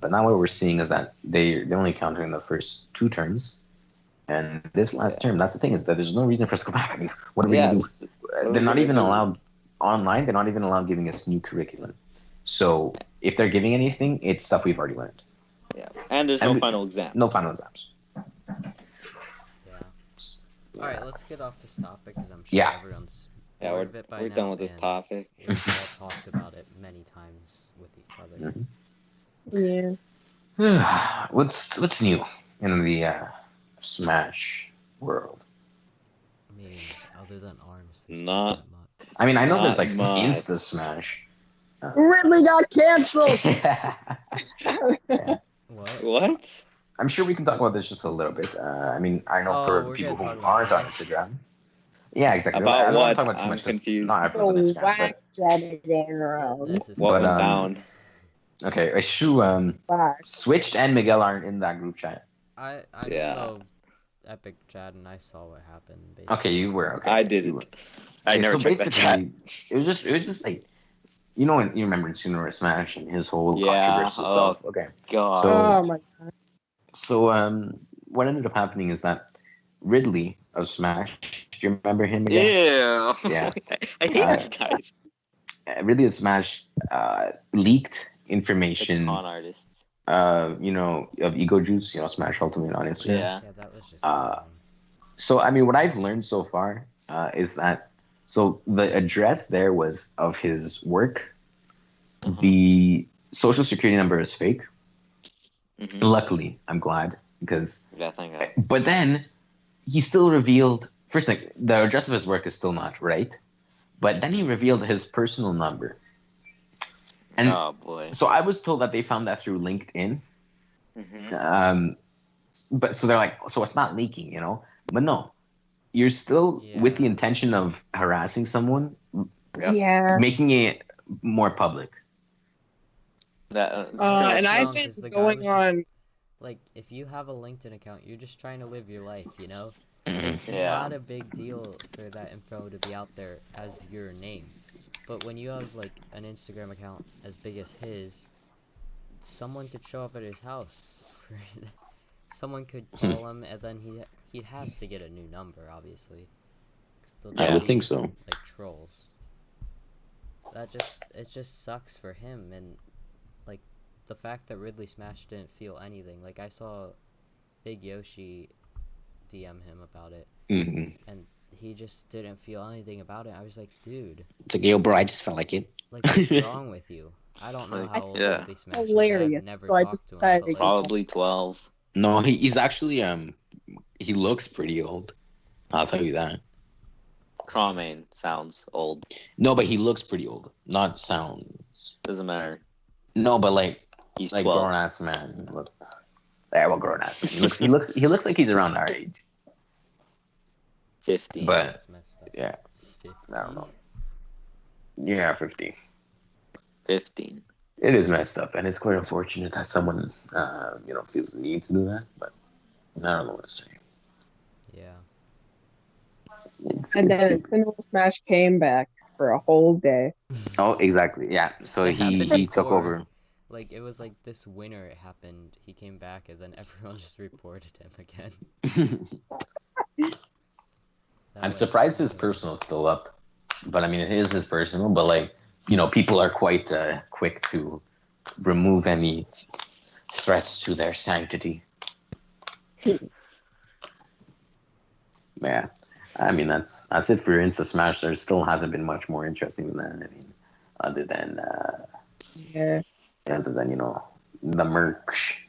S1: But now what we're seeing is that they're only counting the first 2 terms, and this last term. That's the thing, is that there's no reason for us to go back. I mean, what are we gonna do?
S2: what are
S1: They're
S2: we
S1: not
S2: gonna
S1: even
S2: do?
S1: allowed online. They're not even allowed giving us new curriculum. So if they're giving anything, it's stuff we've already learned.
S2: Yeah, and there's
S1: And
S2: no
S1: we-
S2: final exams.
S1: No final exams.
S3: Yeah. All right, let's get off this topic because I'm sure
S1: Yeah.
S3: everyone's
S2: Yeah,
S3: bored of it by
S2: we're
S3: now.
S2: done with this
S3: and
S2: topic.
S3: We've all talked about it many times with each other.
S4: Yeah.
S1: What's new in the Smash world?
S3: I mean, other than arms, there's
S2: Not-
S3: that much.
S1: I mean, I know
S2: Not
S1: there's like
S2: much.
S1: Insta Smash.
S4: Ridley got canceled.
S3: What?
S2: What?
S1: I'm sure we can talk about this just a little bit. I mean, I know
S3: Oh,
S1: for
S3: we're
S1: people who
S3: gonna talk
S1: aren't
S3: about
S1: on
S3: this?
S1: Instagram. Yeah, exactly.
S2: About
S1: I don't want
S2: what?
S1: to talk about too
S2: I'm
S1: much 'cause
S2: confused.
S1: not everyone's on
S4: The
S1: Instagram.
S4: whack job going around.
S3: This is
S2: What
S1: But,
S2: went
S1: um,
S2: down?
S1: But okay, Ishu,
S4: Whack.
S1: Switched and Miguel aren't in that group chat.
S3: I'm
S2: Yeah.
S3: in the Epic chat and I saw what happened. Basically.
S1: Okay, you were. Okay,
S2: I
S1: you were.
S2: didn't. I
S1: Okay,
S2: never
S1: so
S2: checked that chat.
S1: basically, it was just like, when you remember Sooner Smash and his whole
S2: Yeah,
S1: controversial
S2: oh.
S1: stuff. Okay,
S2: God.
S1: So-
S4: Oh my god.
S1: so what ended up happening is that Ridley of Smash, do you remember him again?
S2: Ew.
S1: Yeah.
S2: I hate
S1: Uh,
S2: these guys.
S1: Ridley of Smash leaked
S2: The
S1: information,
S2: con artists.
S1: of Ego Juice, Smash Ultimate on Instagram.
S2: Yeah.
S3: Yeah, that was just.
S1: So I mean, what I've learned so far is that the address there was of his work.
S2: Mhm.
S1: The social security number is fake.
S2: Mhm.
S1: Luckily, I'm glad, because.
S2: Yeah, thank God.
S1: But then he still revealed first thing, the address of his work is still not right, but then he revealed his personal number. And
S2: Oh boy.
S1: so I was told that they found that through LinkedIn.
S2: Mhm.
S1: But so they're like, so it's not leaking, But no, you're still with the
S3: Yeah.
S1: intention of harassing someone,
S2: Yep.
S4: Yeah.
S1: making it more public.
S2: That.
S3: That's
S4: And I've
S3: wrong, 'cause
S4: been
S3: the guy
S4: going
S3: was just-
S4: on.
S3: Like, if you have a LinkedIn account, you're just trying to live your life,
S1: Mhm.
S3: It's
S2: Yeah.
S3: not a big deal for that info to be out there as your name. But when you have, like, an Instagram account as big as his, someone could show up at his house. Someone could call him, and then he has to get a new number, obviously. 'Cause they'll
S1: I
S3: just
S1: would
S3: be,
S1: think so.
S3: Like, trolls. It just sucks for him, and, like, the fact that Ridley Smash didn't feel anything. Like, I saw Big Yoshi DM him about it,
S1: Mm-hmm.
S3: and he just didn't feel anything about it. I was like, dude,
S1: It's like, yo, bro, I just felt like it.
S3: like, what's wrong with you? I don't know
S2: Like,
S3: how old
S2: yeah.
S3: Weekly Smash is.
S4: Hilarious.
S3: I've never
S4: So I just
S3: talked to him,
S4: decided
S3: but
S4: to
S3: like,
S2: Probably 12.
S1: No, he's actually he looks pretty old. I'll tell you that.
S2: Crawmane sounds old.
S1: No, but he looks pretty old. Not sounds.
S2: Doesn't matter.
S1: No, but like
S2: He's
S1: like
S2: 12.
S1: grown ass man. Look, well, grown ass man. He looks like he's around our age.
S2: 15.
S1: But
S3: that's messed up.
S1: yeah,
S3: 50?
S1: I don't know. Yeah, 50.
S2: 15.
S1: It is messed up, and it's quite unfortunate that someone feels the need to do that. But I don't know what to say.
S3: Yeah.
S4: And then Cinnamon Smash came back for a whole day.
S1: Oh, exactly. Yeah. So
S3: It happened
S1: he took
S3: before.
S1: over.
S3: Like, it was like this winter it happened. He came back, and then everyone just reported him again. That
S1: I'm
S3: way-
S1: surprised his personal is still up, but I mean it is his personal. But like people are quite quick to remove any threats to their sanctity. Yeah, I mean that's it for Insta Smash. There still hasn't been much more interesting than that. I mean, other than
S4: Yeah.
S1: the merge,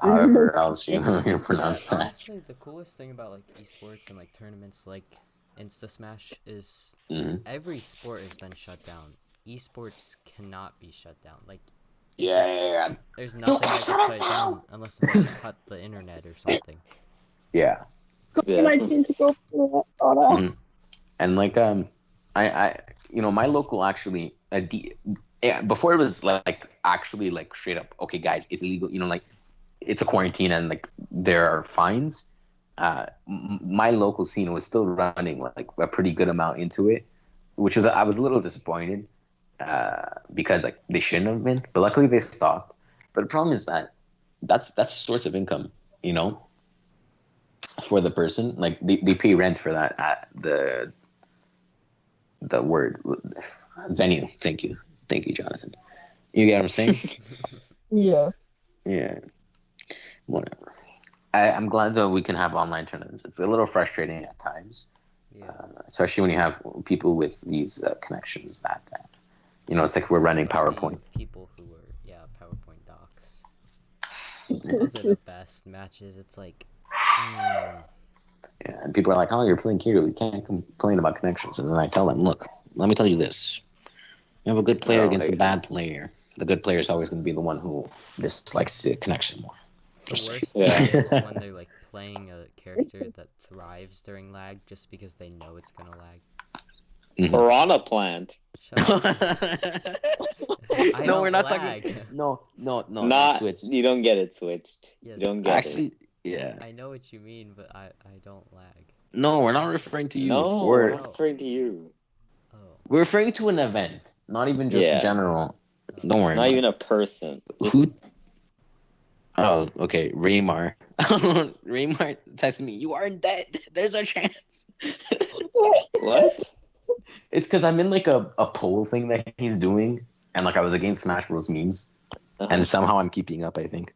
S1: however else you pronounce
S3: Yeah,
S1: that.
S3: honestly, the coolest thing about like esports and like tournaments like Insta Smash is
S1: Mhm.
S3: every sport has been shut down. Esports cannot be shut down. Like,
S1: Yeah.
S3: there's nothing that can shut it down unless they like, cut the internet or something.
S1: Yeah.
S4: And I seem to go through that. Oh, no.
S1: Mhm. And like I my local actually before it was like actually like straight up, okay guys, it's illegal, like it's a quarantine and like there are fines. My local scene was still running like a pretty good amount into it, which was I was a little disappointed because like they shouldn't have been, but luckily they stopped. But the problem is that that's a source of income, for the person. Like they pay rent for that at the word venue. Thank you, Jonathan. You get what I'm saying?
S4: Yeah.
S1: Yeah. Whatever. I'm glad that we can have online tournaments. It's a little frustrating at times,
S3: Yeah.
S1: especially when you have people with these connections that it's like we're running
S3: Especially
S1: PowerPoint.
S3: People who are PowerPoint docs. Those are the best matches. It's like.
S1: Yeah, and people are like, "Oh, you're playing Kiro. You can't complain about connections." And then I tell them, "Look, let me tell you this: you have a good player against a bad player. The good player is always going to be the one who dislikes the connection more."
S3: The worst
S2: Yeah.
S3: thing is when they're like playing a character that thrives during lag just because they know it's gonna lag.
S2: Piranha Plant.
S3: Shut up. I
S1: No,
S3: don't
S1: we're not
S3: lag.
S1: talking. No,
S2: Not
S1: switch.
S2: you don't get it switched.
S3: Yes,
S2: You don't get
S1: Actually, yeah.
S3: I know what you mean, but I don't lag.
S1: No, we're not referring to
S2: it.
S1: you.
S2: No,
S1: we're
S2: we're not referring to you.
S3: Oh.
S1: we're referring to an event, not even just
S2: Yeah.
S1: general. Don't worry.
S2: Not
S1: about
S2: even a person. Just
S1: Who? Oh, okay. Raymar. Raymar texted me, "You aren't dead. There's a chance."
S2: what?
S1: It's because I'm in like a poll thing that he's doing, and like I was against Smash Bros. Memes, and somehow I'm keeping up, I think.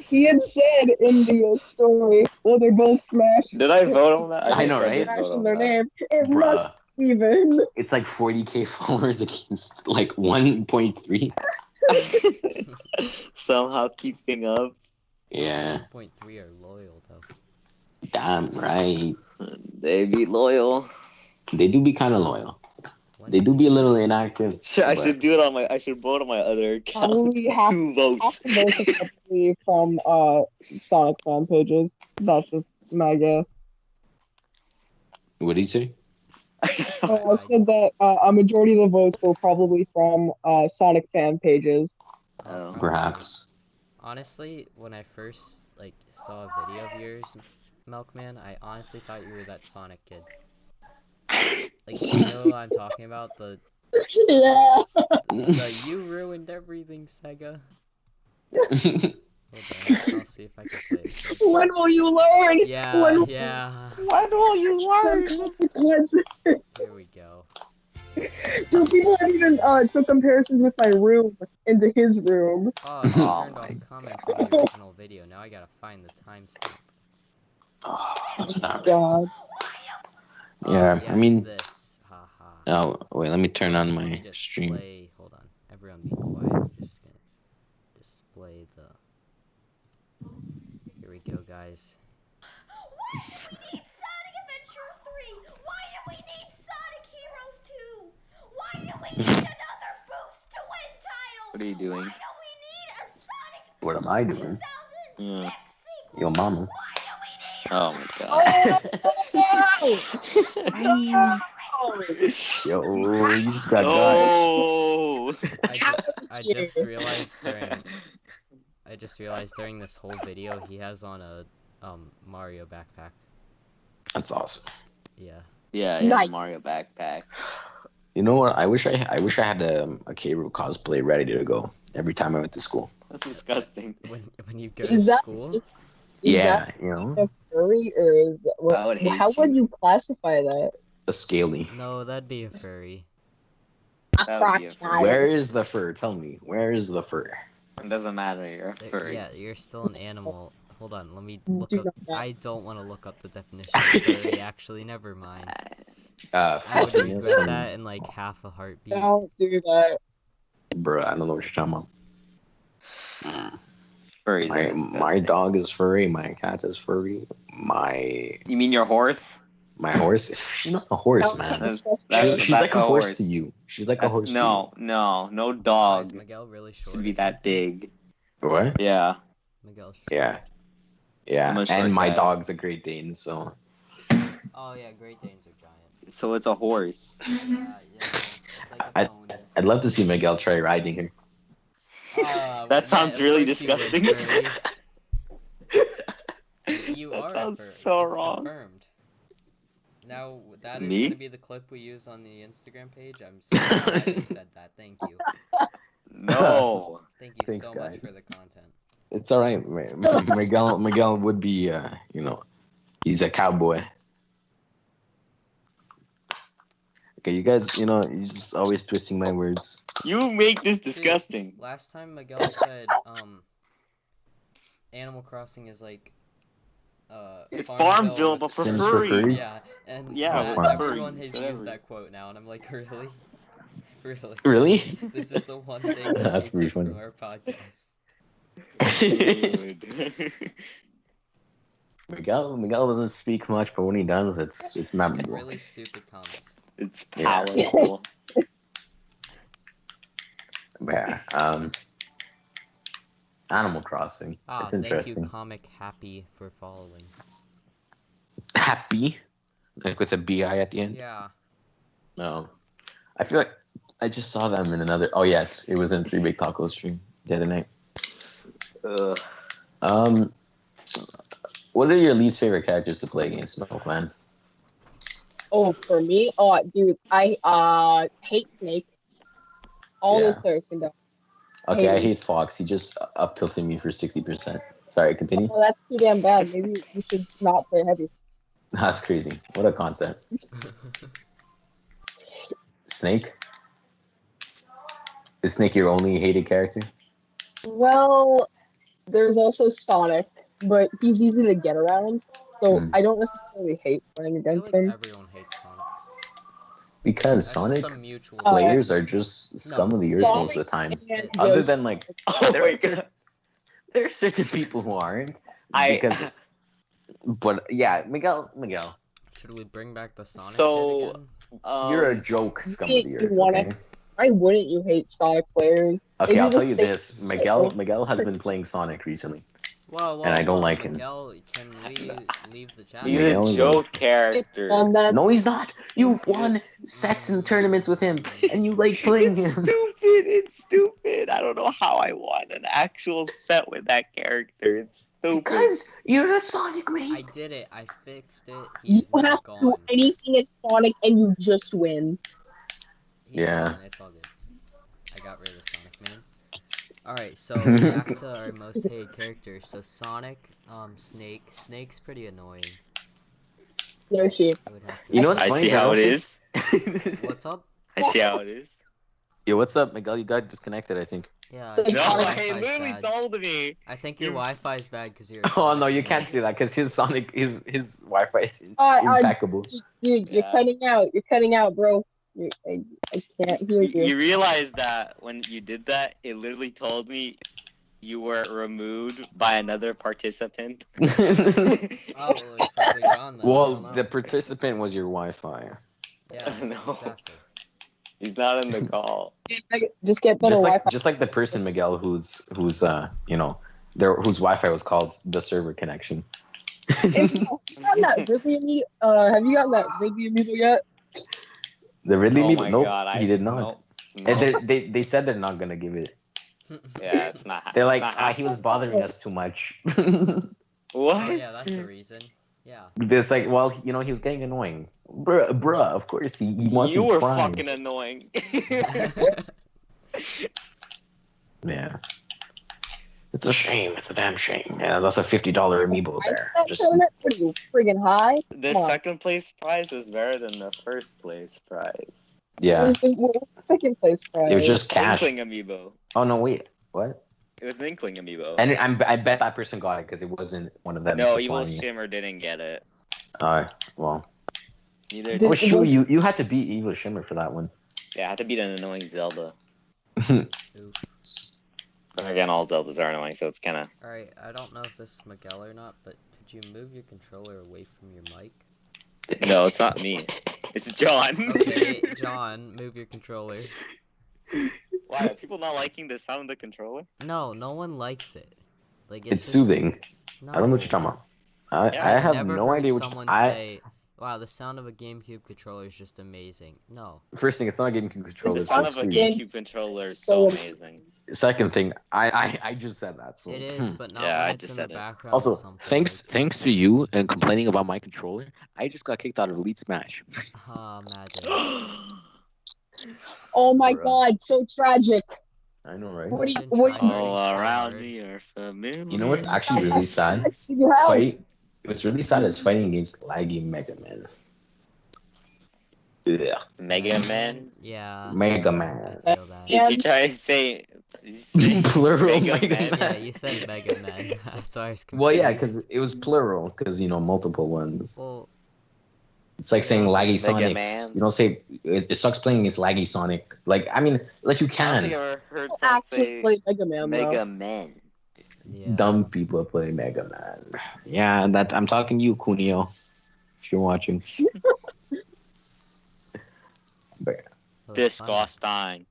S4: He had said in the story, well, they're both Smash.
S2: Did I vote on that?
S1: I know,
S2: think
S1: right?
S2: did
S4: Smash
S2: vote
S4: in
S2: on
S4: their
S2: that.
S4: name. It must
S1: Bruh.
S4: even.
S1: It's like 40K followers against like 1.3.
S2: Somehow keeping up.
S1: Yeah,
S3: 1.3 are loyal though.
S1: damn right.
S2: They be loyal.
S1: They do be kind of loyal. They do be a little inactive.
S2: I
S1: but-
S2: should do it on my. I should vote on my other account.
S4: Probably half
S2: 2 votes.
S4: the votes are probably from Sonic fan pages. That's just my guess.
S1: What did he say?
S4: I said that a majority of the votes were probably from Sonic fan pages.
S2: Oh.
S1: Perhaps.
S3: Honestly, when I first like saw a video of yours, MilkMan, I honestly thought you were that Sonic kid. Like, you know what I'm talking about? The
S4: Yeah.
S3: you ruined everything, Sega. Hold on, I'll see if I can play it.
S4: When will you learn?
S3: Yeah,
S4: When
S3: yeah.
S4: will you learn? Consequences.
S3: Here we go.
S4: So people have even took comparisons with my room into his room.
S3: Oh, they
S2: Oh
S3: turned off
S2: my
S3: comments on the original video. Now I gotta find the timestamp.
S1: Oh, that's not.
S4: God.
S1: Yeah,
S3: Oh, yes,
S1: I mean,
S3: this. Haha.
S1: oh wait, let me turn on
S3: Let me
S1: my
S3: just
S1: stream.
S3: play. Hold on. Everyone be quiet. I'm just gonna display the. Here we go, guys.
S5: Why do we need Sonic Adventure 3? Why do we need Sonic Heroes 2? Why do we need another boost to win title?
S2: What are you doing?
S5: Why do we need a Sonic
S1: What am I doing?
S5: 2006
S2: Yeah.
S5: sequel?
S1: Yo, mama.
S5: Why do we need
S2: Oh my god.
S1: Yo, you just got got.
S2: No.
S3: I just realized during this whole video he has on a Mario backpack.
S1: That's awesome.
S3: Yeah.
S2: Yeah, he has a
S4: Nice.
S2: Mario backpack.
S1: You know what? I wish I had a K-Rool cosplay ready to go every time I went to school.
S2: That's disgusting.
S3: When you go
S4: Is
S3: to
S4: that-
S3: school.
S4: Is
S1: Yeah,
S4: that
S1: you know,
S4: a furry or is
S2: I would hate
S4: how would
S2: you.
S4: you classify that?
S1: a scaly.
S3: No, that'd be a furry.
S2: That would be a furry.
S1: Where is the fur? Tell me, where is the fur?
S2: It doesn't matter. You're a furry.
S3: Yeah, you're still an animal. Hold on, let me look
S4: Do
S3: up.
S4: not.
S3: I don't want to look up the definition of furry. Actually, never mind. I would
S1: Fluffiness
S3: regret
S1: and
S3: that in like half a heartbeat.
S4: Don't do that.
S1: bruh, I don't know what you're talking about.
S2: Furries are
S1: My
S2: disgusting.
S1: dog is furry. My cat is furry. My
S2: You mean your horse?
S1: horse. She's not a horse,
S4: No,
S1: man.
S2: That's
S1: She's like a
S2: a
S1: horse
S2: horse.
S1: to you. She's like a horse
S2: No
S1: to
S2: dog
S3: Is Miguel really short?
S2: should
S3: or
S2: be that
S3: something?
S2: big.
S1: you. What?
S2: Yeah.
S3: Miguel's short.
S1: Yeah. Yeah.
S2: I'm a short
S1: And my
S2: guy.
S1: dog's a Great Dane, so
S3: Oh yeah, Great Danes are giant.
S2: So it's a horse.
S3: Yeah, it's like a pony.
S1: I'd love to see Miguel try riding her.
S2: That sounds
S3: of
S2: really
S3: course you would,
S2: disgusting.
S3: furry. You
S2: That
S3: are
S2: sounds
S3: a furry.
S2: so
S3: It's
S2: wrong.
S3: Confirmed. Now that is
S2: Me?
S3: going to be the clip we use on the Instagram page. I'm so glad you said that. Thank you.
S2: No.
S3: Thank you
S1: Thanks,
S3: so much
S1: guys.
S3: for the content.
S1: It's all right. Miguel would be, he's a cowboy. Okay, you guys, you're just always twisting my words.
S2: You make this disgusting.
S3: Last time Miguel said Animal Crossing is like
S2: It's
S3: Farmville
S2: Farmville, but for
S1: Sims for
S2: furries.
S1: furries?
S3: Yeah, and
S2: Yeah,
S3: that,
S1: with
S3: everyone
S2: furries,
S3: has
S2: whatever.
S3: used that quote now, and I'm like, really? Really?
S1: Really?
S3: This is the one thing that
S1: That's
S3: you
S1: pretty
S3: took
S1: funny.
S3: from our podcast.
S2: Dude.
S1: Miguel doesn't speak much, but when he does, it's memorable.
S3: Really stupid comments.
S2: It's
S1: Yeah.
S2: powerful.
S1: Yeah. Animal Crossing.
S3: Ah,
S1: It's
S3: thank
S1: interesting.
S3: you, Comic Happy, for following.
S1: Happy, like with a bi at the end.
S3: Yeah.
S1: No, I feel like I just saw them in another. Oh yes, it was in Three Big Taco stream the other night.
S2: Ugh.
S1: What are your least favorite characters to play against, MilkMan?
S4: Oh, for me, oh, dude, I hate Snake. All those
S1: Yeah.
S4: players can die.
S1: Okay, I
S4: Hey.
S1: hate Fox. He just up tilted me for 60%. Sorry, continue.
S4: Well, that's too damn bad. Maybe you should not play heavy.
S1: That's crazy. What a concept. Snake? Is Snake your only hated character?
S4: Well, there's also Sonic, but he's easy to get around, so
S1: Hmm.
S4: I don't necessarily hate playing
S3: I feel
S4: against
S3: like
S4: him.
S3: everyone hates Sonic.
S1: Because
S3: That's
S1: Sonic
S3: just a mutual
S1: players are just scum of the earth most of the time.
S4: And
S1: Other
S4: Yoshi.
S1: than like,
S2: Oh my god.
S1: there are certain people who aren't.
S2: I
S1: But yeah, Miguel,
S3: Should we bring back the Sonic
S2: So,
S3: kid again?
S1: you're a joke, scum of the
S4: you
S1: earth.
S4: wanna-
S1: Okay.
S4: why wouldn't you hate Sonic players?
S1: Okay,
S4: They
S1: I'll
S4: do
S1: tell
S4: the
S1: you
S4: same
S1: this:
S4: shit.
S1: Miguel has been playing Sonic recently.
S3: Whoa,
S1: and I don't like him.
S3: Miguel, can we leave the chat?
S2: he's
S1: Miguel
S2: a
S1: is
S2: joke character.
S4: And then
S1: No, he's not. You've won sets and tournaments with him, and you like playing
S2: It's
S1: him.
S2: stupid. It's stupid. I don't know how I won an actual set with that character. It's stupid.
S1: Because you're a Sonic man.
S3: I did it. I fixed it.
S4: you
S3: He's now
S4: have to do
S3: gone.
S4: anything as Sonic and you just win.
S3: He's
S1: Yeah.
S3: gone. It's all good. I got rid of Sonic Man. Alright, so back to our most hated characters. So Sonic, Snake. Snake's pretty annoying.
S4: Yoshi.
S3: I would have to
S1: You know what's
S2: I
S1: funny
S2: see
S1: is I
S2: how
S1: don't
S2: it
S1: think-
S2: is.
S3: What's up?
S2: I see how it is.
S1: Yo, what's up, Miguel? You got disconnected, I think.
S3: Yeah.
S4: No,
S3: your
S2: No,
S3: Wi-Fi's
S2: he literally
S3: bad.
S2: told me.
S3: I think your
S2: you-
S3: Wi-Fi's bad because you're.
S1: Oh no, you can't see that because his Wi-Fi is
S4: I-
S1: impeccable.
S4: Dude, you're
S2: Yeah.
S4: cutting out. You're cutting out, bro. I can't hear you.
S2: You realize that when you did that, it literally told me you were removed by another participant.
S3: Oh, well, it's probably gone then. I
S1: Well,
S3: don't know.
S1: the participant was your Wi-Fi.
S3: Yeah.
S2: No.
S3: Exactly.
S2: He's not in the call.
S4: Just get better Wi-Fi.
S1: Just like the person Miguel whose whose Wi-Fi was called the server connection.
S4: Have you gotten that Ridley amiibo? Have you gotten that Ridley amiibo yet?
S1: The Ridley
S2: Oh
S1: amiibo?
S2: my
S1: Nope,
S2: god,
S1: he did not.
S2: Nope,
S1: And
S2: nope.
S1: they said they're not gonna give it.
S2: Yeah, it's not.
S1: They're like,
S2: it's not
S1: he was bothering us too much.
S2: What?
S3: Oh yeah, that's a reason. Yeah.
S1: It's like, well, he was getting annoying. Bruh, of course he wants
S2: You
S1: his
S2: were
S1: prize.
S2: fucking annoying.
S1: Yeah. It's a shame. It's a damn shame. Yeah, that's a $50 amiibo there.
S4: That
S1: Just
S4: tournament? What are you, friggin' high?
S2: The
S4: Come on.
S2: second place prize is better than the first place prize.
S1: yeah.
S4: What was the second place prize?
S1: It was just cash.
S2: Inkling amiibo.
S1: Oh no, wait. What?
S2: It was an Inkling amiibo.
S1: And I bet that person got it because it wasn't one of them.
S2: No, Evil
S1: supplying it.
S2: Shimmer didn't get it.
S1: Well.
S2: Neither
S4: Did-
S2: did.
S1: Oh, sure. You had to beat Evil Shimmer for that one.
S2: Yeah, I had to beat an annoying Zelda.
S3: Oof.
S2: But again, all Zeldas are annoying, so it's kind of.
S3: All right. I don't know if this is Miguel or not, but could you move your controller away from your mic?
S2: No, it's not me. It's John.
S3: Okay, John, move your controller.
S2: Why are people not liking the sound of the controller?
S3: No, no one likes it. Like
S1: It's
S3: just-
S1: soothing.
S3: No.
S1: I don't know what you're talking about.
S2: Yeah,
S1: I
S3: I've
S1: have
S3: never
S1: no
S3: heard
S1: idea which.
S3: someone
S1: I
S3: say, "Wow, the sound of a GameCube controller is just amazing." No.
S1: first thing, it's not a GameCube controller.
S2: The
S1: It's
S2: sound
S1: a
S2: of a
S1: screen.
S2: GameCube controller is so amazing.
S1: Second thing, I just said that. So
S3: It is, but not
S2: Yeah, I
S3: when it's
S2: just
S3: in
S2: said
S3: the
S2: it.
S3: background.
S1: Also,
S3: of something
S1: thanks to you and complaining about my controller, I just got kicked out of Elite Smash.
S3: Imagine.
S4: Oh my
S1: Bruh.
S4: god, so tragic.
S1: I know, right?
S4: What do you?
S3: Imagine
S4: What do
S3: trying
S4: you?
S2: All
S3: so
S2: around
S3: hard.
S2: me are familiar.
S1: You know what's actually really sad? What's really sad is fighting against laggy Mega Man. Yeah.
S2: Mega Man?
S3: Yeah.
S1: Mega
S3: I
S1: Man.
S3: feel that.
S4: Yeah.
S2: Did you try to say? Did you say
S1: Plural
S2: Mega
S1: Mega
S2: Man?
S1: Man.
S3: Yeah, you said Mega Man. That's why I was confused.
S1: Well, yeah, because it was plural, because multiple ones.
S3: Well,
S1: It's like saying laggy
S2: Mega
S1: Sonics.
S2: Mans.
S1: You don't say it sucks playing against laggy Sonic. Like you
S2: I don't think
S1: can.
S2: I've ever heard someone
S4: Actually
S2: say
S4: play Mega Man,
S2: Mega
S4: though.
S2: Man.
S3: yeah.
S1: Dumb people play Mega Man. Yeah, that I'm talking to you, Kunio. If you're watching. But
S3: That was funny.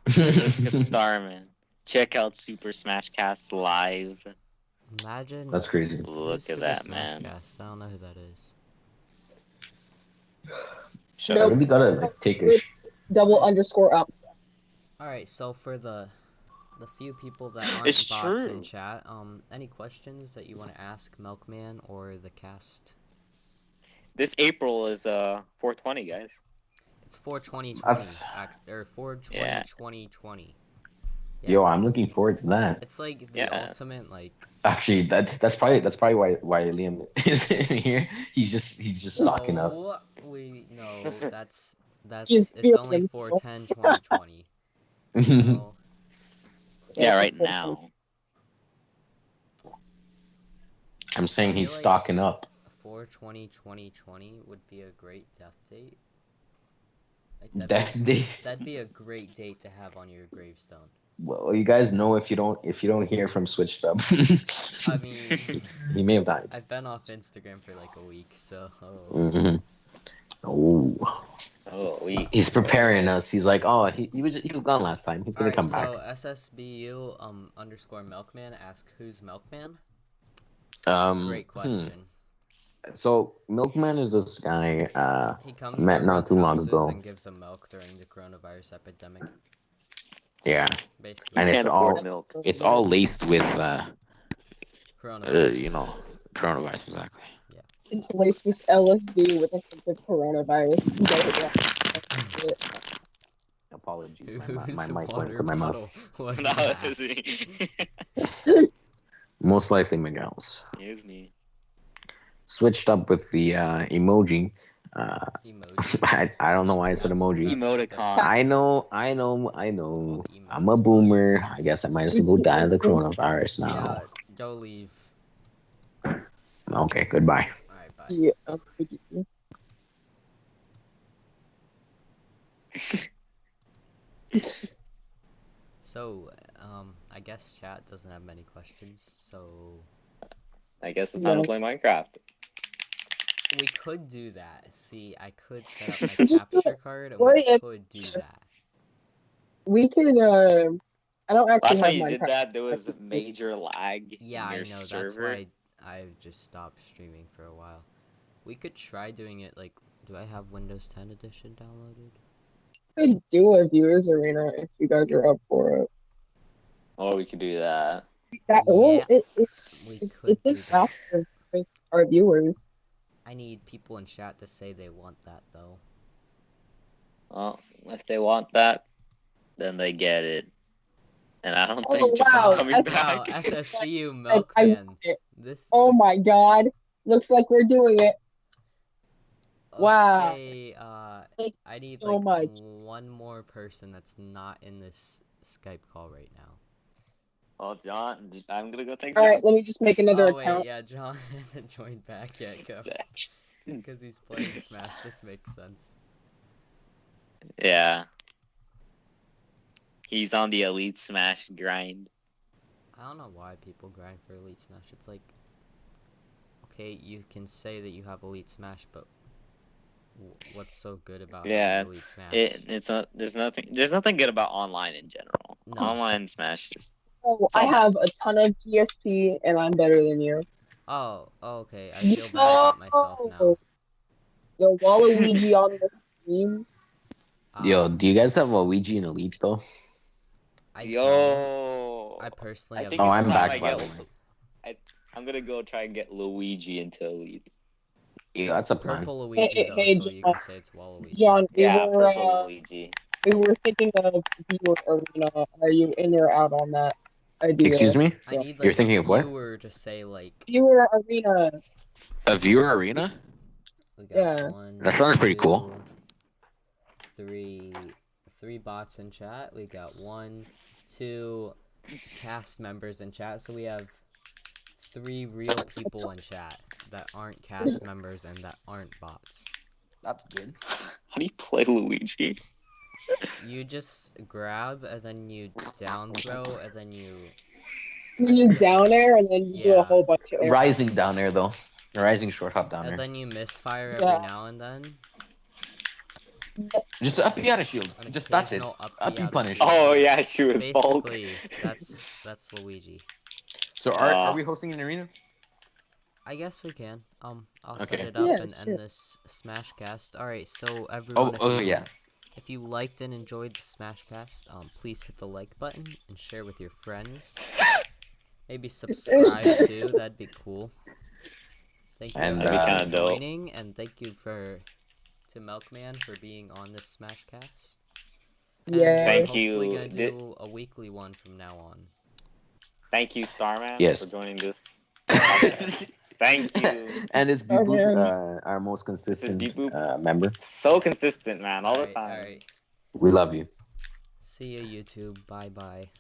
S2: Disgusting. Look at Starman. Check out Super Smash Cast live.
S3: Imagine.
S1: that's crazy.
S3: who's
S2: Look at
S3: Super
S2: that,
S3: Smash
S2: man.
S3: Cast? I don't know who that is.
S2: Shut
S1: I
S2: up.
S1: really gotta take a.
S4: _up.
S3: All right, so for the few people that aren't
S2: It's
S3: bots
S2: true.
S3: in chat, any questions that you want to ask Milkman or the cast?
S2: This April is 420, guys.
S3: It's 42020
S1: That's-
S3: or 420
S2: Yeah.
S3: 2020.
S1: Yo,
S3: it's-
S1: I'm looking forward to that.
S3: It's like the
S2: Yeah.
S3: ultimate like.
S1: Actually, that's probably why Liam is in here. He's just stocking up.
S3: No, we no. That's
S4: He's
S3: it's only
S4: feeling
S3: 410 2020. No.
S2: Yeah, right now.
S1: I'm saying he's
S3: feel like-
S1: stocking up.
S3: 420 2020 would be a great death date. Like
S1: Death day.
S3: that'd be a great date to have on your gravestone.
S1: Well, you guys know if you don't hear from Switched Up,
S3: I mean,
S1: he may have died.
S3: I've been off Instagram for like a week, so
S1: Mhm. Oh,
S2: Oh,
S1: he's preparing us. He's like, oh, he was gone last time. He's gonna
S3: Alright,
S1: come back.
S3: so SSBU _ Milkman ask who's Milkman? Great question.
S1: So Milkman is this guy.
S3: He comes
S1: met
S3: to
S1: not too long
S3: houses
S1: ago.
S3: and gives them milk during the coronavirus epidemic.
S1: Yeah,
S3: Basically,
S1: And
S2: can't
S1: it's
S2: afford
S1: all-
S2: milk.
S1: it's all laced with
S3: coronavirus.
S1: coronavirus exactly.
S4: It's laced with LSD with a hint of coronavirus.
S1: Apologies,
S3: Whose
S1: my mic went
S3: water
S1: to my
S3: bottle
S1: mouth.
S3: was
S2: No,
S3: that?
S2: it's me.
S1: Most likely Miguel's.
S2: It's me.
S1: Switched up with the emoji.
S3: Emoji.
S1: I don't know why I said emoji.
S2: Emoticon.
S1: I know.
S3: Emotes.
S1: I'm a boomer. I guess I might as well go die of the coronavirus
S3: Yeah,
S1: now.
S3: go leave.
S1: Okay, goodbye.
S3: Alright, bye.
S4: Yeah.
S3: So, I guess chat doesn't have many questions, so
S2: I guess it's time to play Minecraft.
S3: we could do that. See, I could set up my
S4: Just
S3: capture card, and
S4: what
S3: we
S4: if-
S3: could do that.
S4: We could. I don't actually
S2: Last time
S4: have
S2: you
S4: Minecraft.
S2: did that, there was major lag
S3: Yeah,
S2: in
S3: I
S2: your
S3: know.
S2: server.
S3: That's why I just stopped streaming for a while. We could try doing it like. Do I have Windows 10 edition downloaded?
S4: We could do a viewers arena if you guys are up for it.
S2: Oh, we could do that.
S4: Well,
S3: Yeah,
S4: it
S3: we
S4: it's
S3: could do that.
S4: interactive with our viewers.
S3: I need people in chat to say they want that though.
S2: Well, if they want that, then they get it. And I don't
S4: Oh,
S2: think John's
S4: wow,
S2: coming
S4: that's-
S3: Wow,
S2: back.
S3: SSVU
S4: I
S3: MilkMan.
S4: want it.
S3: This.
S4: Oh
S3: this-
S4: my god! Looks like we're doing it. Wow.
S3: Okay,
S4: Thank
S3: I need
S4: so
S3: like
S4: much.
S3: one more person that's not in this Skype call right now.
S2: Oh, John, I'm gonna go take
S4: All
S2: John.
S4: right, let me just make another
S3: Oh wait,
S4: account.
S3: yeah, John hasn't joined back yet, go. Because he's playing Smash. This makes sense.
S2: Yeah. He's on the Elite Smash grind.
S3: I don't know why people grind for Elite Smash. It's like, okay, you can say that you have Elite Smash, but what's so good about
S2: Yeah,
S3: having Elite Smash?
S2: It's not. There's nothing good about online in general.
S3: No.
S2: Online Smash is.
S4: Oh, I have a ton of GSP, and I'm better than you.
S3: Oh, okay. I feel bad about myself now.
S4: Yo, Waluigi on the stream.
S1: Yo, do you guys have Luigi and Elite though?
S3: I don't.
S2: Yo.
S3: I personally have
S2: think
S1: Oh,
S2: it's
S1: I'm
S2: time
S1: back
S2: I
S1: by
S2: get-
S1: the way.
S2: I'm gonna go try and get Luigi into Elite.
S1: Yeah, that's a plan.
S3: Purple Luigi
S4: Hey,
S3: though,
S4: hey,
S3: so you
S4: John.
S3: can say it's Waluigi.
S4: John,
S2: Yeah, purple Luigi.
S4: we were thinking of viewer arena. Are you in or out on that idea?
S1: Excuse me?
S3: I need like
S1: You're thinking
S3: a
S1: of what?
S3: viewer to say like
S4: Viewer arena.
S1: A viewer arena?
S3: we got
S4: Yeah.
S3: one.
S1: That sounds pretty cool.
S3: 3 bots in chat. We got 1, 2 cast members in chat. So we have 3 real people in chat that aren't cast members and that aren't bots.
S1: That's good.
S2: How do you play Luigi?
S3: You just grab and then you down throw and then you
S4: You down air and then you do a
S3: Yeah.
S4: whole bunch of air.
S1: Rising down there though. Rising short hop down
S3: and
S1: there.
S3: then you misfire every
S4: Yeah.
S3: now and then.
S1: Just up out of shield.
S3: An
S1: Just that's it.
S3: occasional up
S1: Up you
S3: out of
S1: punish.
S3: shield.
S2: Oh yeah, she was Bulk.
S3: Basically, that's Luigi.
S1: So are we hosting an arena?
S3: I guess we can. I'll
S1: Okay.
S3: set it up
S4: Yeah,
S3: and end
S4: sure.
S3: this Smashcast. Alright, so everyone,
S1: Oh yeah.
S3: if you liked and enjoyed the Smashcast, please hit the like button and share with your friends. Maybe subscribe too, that'd be cool. Thank you
S1: And,
S3: everyone
S2: That'd be
S3: for
S2: kinda dope.
S3: joining, and thank you to MilkMan for being on this Smashcast. And
S4: Yeah.
S3: we're
S2: Thank
S3: hopefully
S2: you.
S3: gonna do a weekly one from now on.
S2: Thank you, Starman,
S1: Yes.
S2: for joining this. Thank you.
S1: And it's
S4: Oh,
S1: Beep
S4: man.
S1: our most consistent
S2: Beep Boop.
S1: member.
S2: So consistent, man, all the time.
S3: Alright.
S1: We love you.
S3: See you, YouTube. Bye bye.